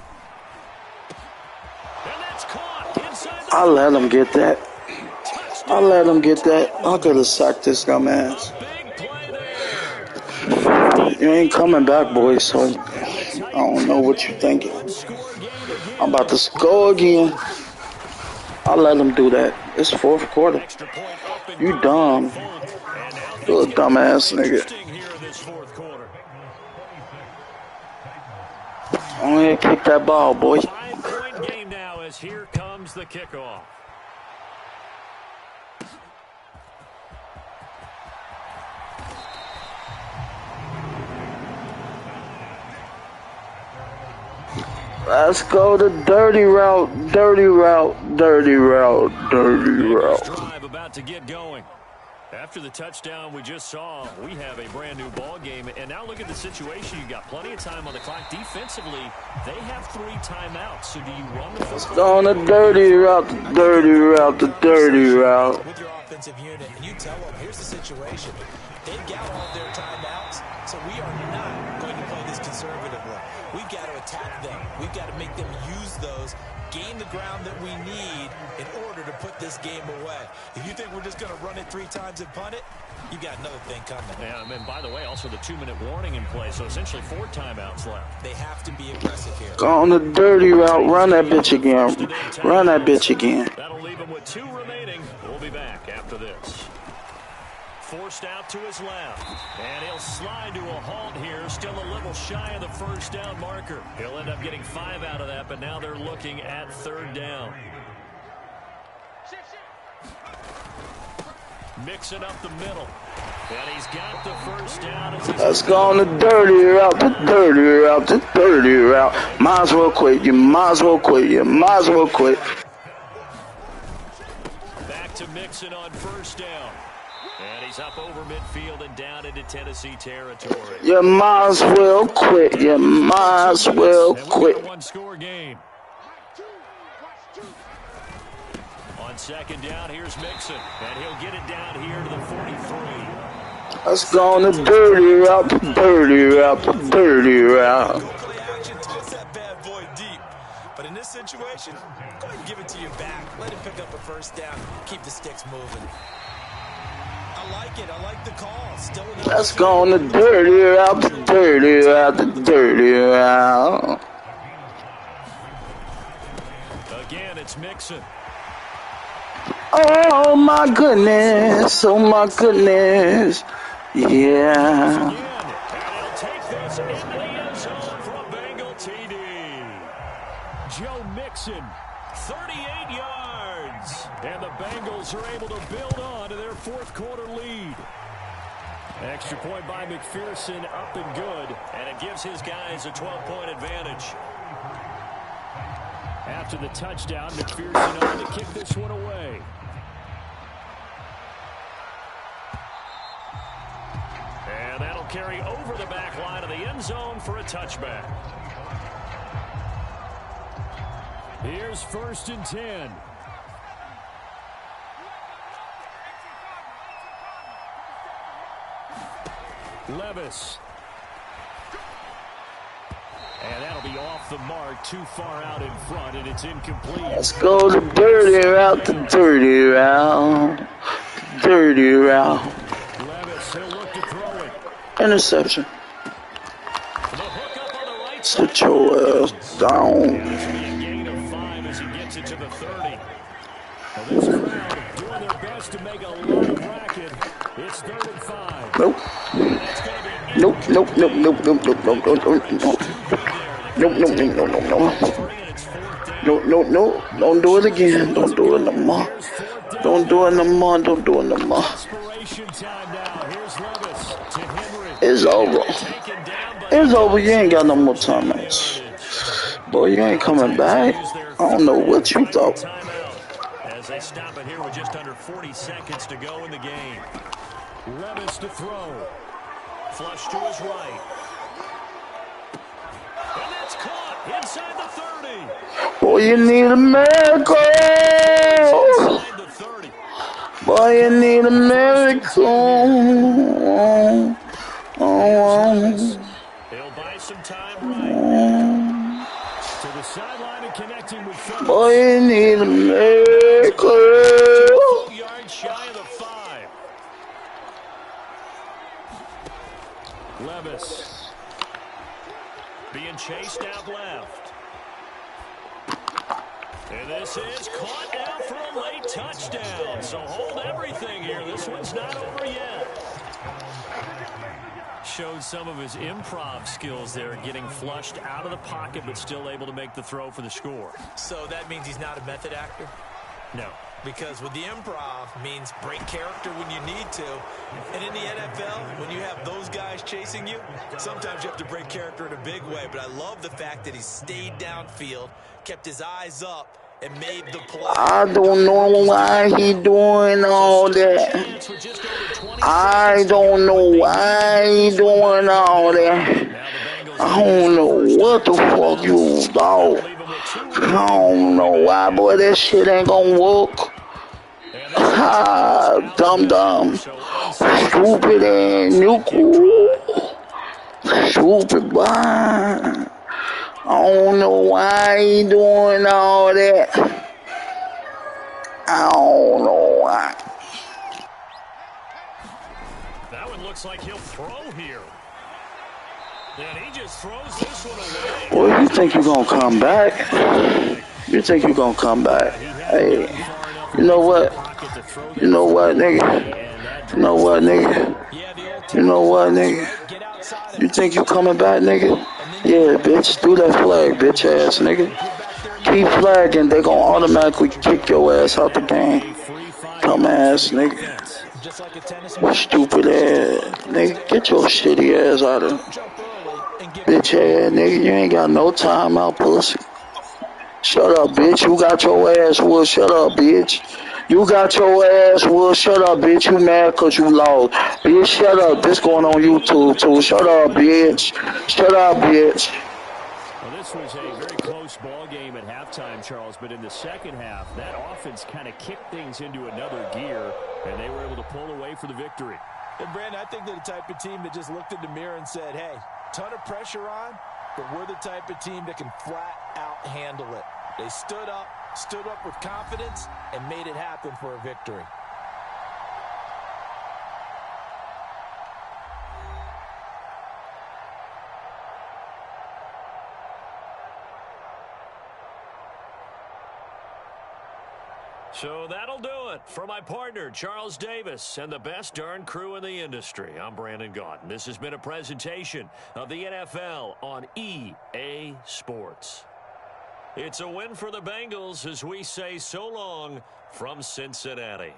And that's caught inside the... I'll let him get that. I'll let him get that. I could have sacked this dumbass. You ain't coming back, boys, so I don't know what you're thinking. I'm about to score again. I'll let him do that. It's fourth quarter. You dumb. You're a dumbass nigga. Go ahead, kick that ball, boy. 5-point game now as here comes the kickoff. Let's go the dirty route, dirty route, dirty route, dirty route. Drive about to get going. After the touchdown we just saw, we have a brand new ball game. And now look at the situation. You got plenty of time on the clock. Defensively, they have 3 timeouts. So do you run the Let's go on the dirty route, the dirty route, the dirty route. With your offensive unit, and you tell them, here's the situation. They've got all of their timeouts, so we are not going to play this conservatively. We've got to attack them. We've got to make them use those, gain the ground that we need in order to put this game away. If you think we're just going to run it 3 times and punt it, you got another thing coming. Yeah, and by the way, also the 2-minute warning in play, so essentially 4 timeouts left. They have to be aggressive here. Go on the dirty route, run that bitch again. Run that bitch again. That'll leave him with 2 remaining. We'll be back after this. Forced out to his left. And he'll slide to a halt here. Still a little shy of the first down marker. He'll end up getting 5 out of that, but now they're looking at 3rd down. Mixing up the middle. And he's got the first down. Let's go on the dirty route, the dirty route, the dirty route. Might as well quit. You might as well quit. You might as well quit. Back to Mixon on first down. And he's up over midfield and down into Tennessee territory. You might as well quit. You might as well quit. 1-score game. On 2nd down, here's Mixon. And he'll get it down here to the 43. Let's go on the dirty route, the dirty route, the dirty route. Play action, toss that bad boy deep. But in this situation, go ahead and give it to your back. Let him pick up a first down. Keep the sticks moving. I like it. I like the call. Still Let's go on the dirty route, the dirty route, the dirty route. Again, it's Mixon. Oh my goodness, oh my goodness. Yeah. And he'll take this into the end zone for a Bengal TD. Joe Mixon, 38 yards. And the Bengals are able to build on to their 4th quarter lead. Extra point by McPherson, up and good. And it gives his guys a 12-point advantage. After the touchdown, McPherson on to kick this one away. And that'll carry over the back line of the end zone for a touchback. Here's 1st and 10. Levis. And that'll be off the mark, too far out in front, and it's incomplete. Let's go the dirty route, the dirty route, the dirty route. Levis, he'll look to throw it. Interception. The hook up on the right Sit side. your ass down. This will be a gain of 5 as he gets it to the 30. Now this crowd doing their best to make a lot of racket. It's 3rd and 5. Nope. Nope, nope, nope, nope, nope, nope, nope, nope, nope, nope. Nope, nope, nope, nope, nope, nope. Nope, nope, nope. Don't do it again. Don't do it no more. Don't do it no more. Don't do it no more. It's over. It's over. You ain't got no more timeouts. Boy, you ain't coming back. I don't know what you thought. as they stop it here with just under 40 seconds to go in the game. Levis to throw. Flush to his right. And that's caught inside the 30. Boy, you need a miracle. Inside the 30. Boy, you need a miracle. He'll buy some time right. To the sideline and connecting with Phillips. Boy, you need a miracle. 2 yards shy of the 5. Levis being chased out left. And this is caught down for a late touchdown. So hold everything here. This one's not over yet. Showed some of his improv skills there, getting flushed out of the pocket, but still able to make the throw for the score. So that means he's not a method actor? No. Because with the improv means break character when you need to. And in the NFL, when you have those guys chasing you, sometimes you have to break character in a big way. But I love the fact that he stayed downfield, kept his eyes up, and made the play. I don't know why he doing all that. I don't know why he doing all that. I don't know what the fuck you dog. I don't know why, boy, that shit ain't gonna work. Ah, dumb. Stupid and you cool. Stupid boy. I don't know why he doing all that. I don't know why. That one looks like he'll throw here. And he just throws this one away. Boy, you think you're going to come back? You think you're going to come back? Hey, you know what? You know what, nigga? You know what, nigga? You know what, nigga? You think you coming back, nigga? Yeah, bitch. Do that flag, bitch ass, nigga. Keep flagging. They going to automatically kick your ass out the game. Dumbass, nigga. Stupid ass. Nigga, get your shitty ass out of here. Bitch ass nigga, you ain't got no time out, pussy. Shut up, bitch. You got your ass whooped. Shut up, bitch. You got your ass whooped. Shut up, bitch. You mad because you lost. Bitch, shut up. This going on YouTube, too. Shut up, bitch. Shut up, bitch. Well, this was a very close ball game at halftime, Charles, but in the second half, that offense kind of kicked things into another gear, and they were able to pull away for the victory. And, Brandon, I think they're the type of team that just looked in the mirror and said, hey, ton of pressure on, but we're the type of team that can flat out handle it. They stood up with confidence, and made it happen for a victory. So that'll do it for my partner, Charles Davis, and the best darn crew in the industry. I'm Brandon Gaudin. This has been a presentation of the NFL on EA Sports. It's a win for the Bengals as we say so long from Cincinnati.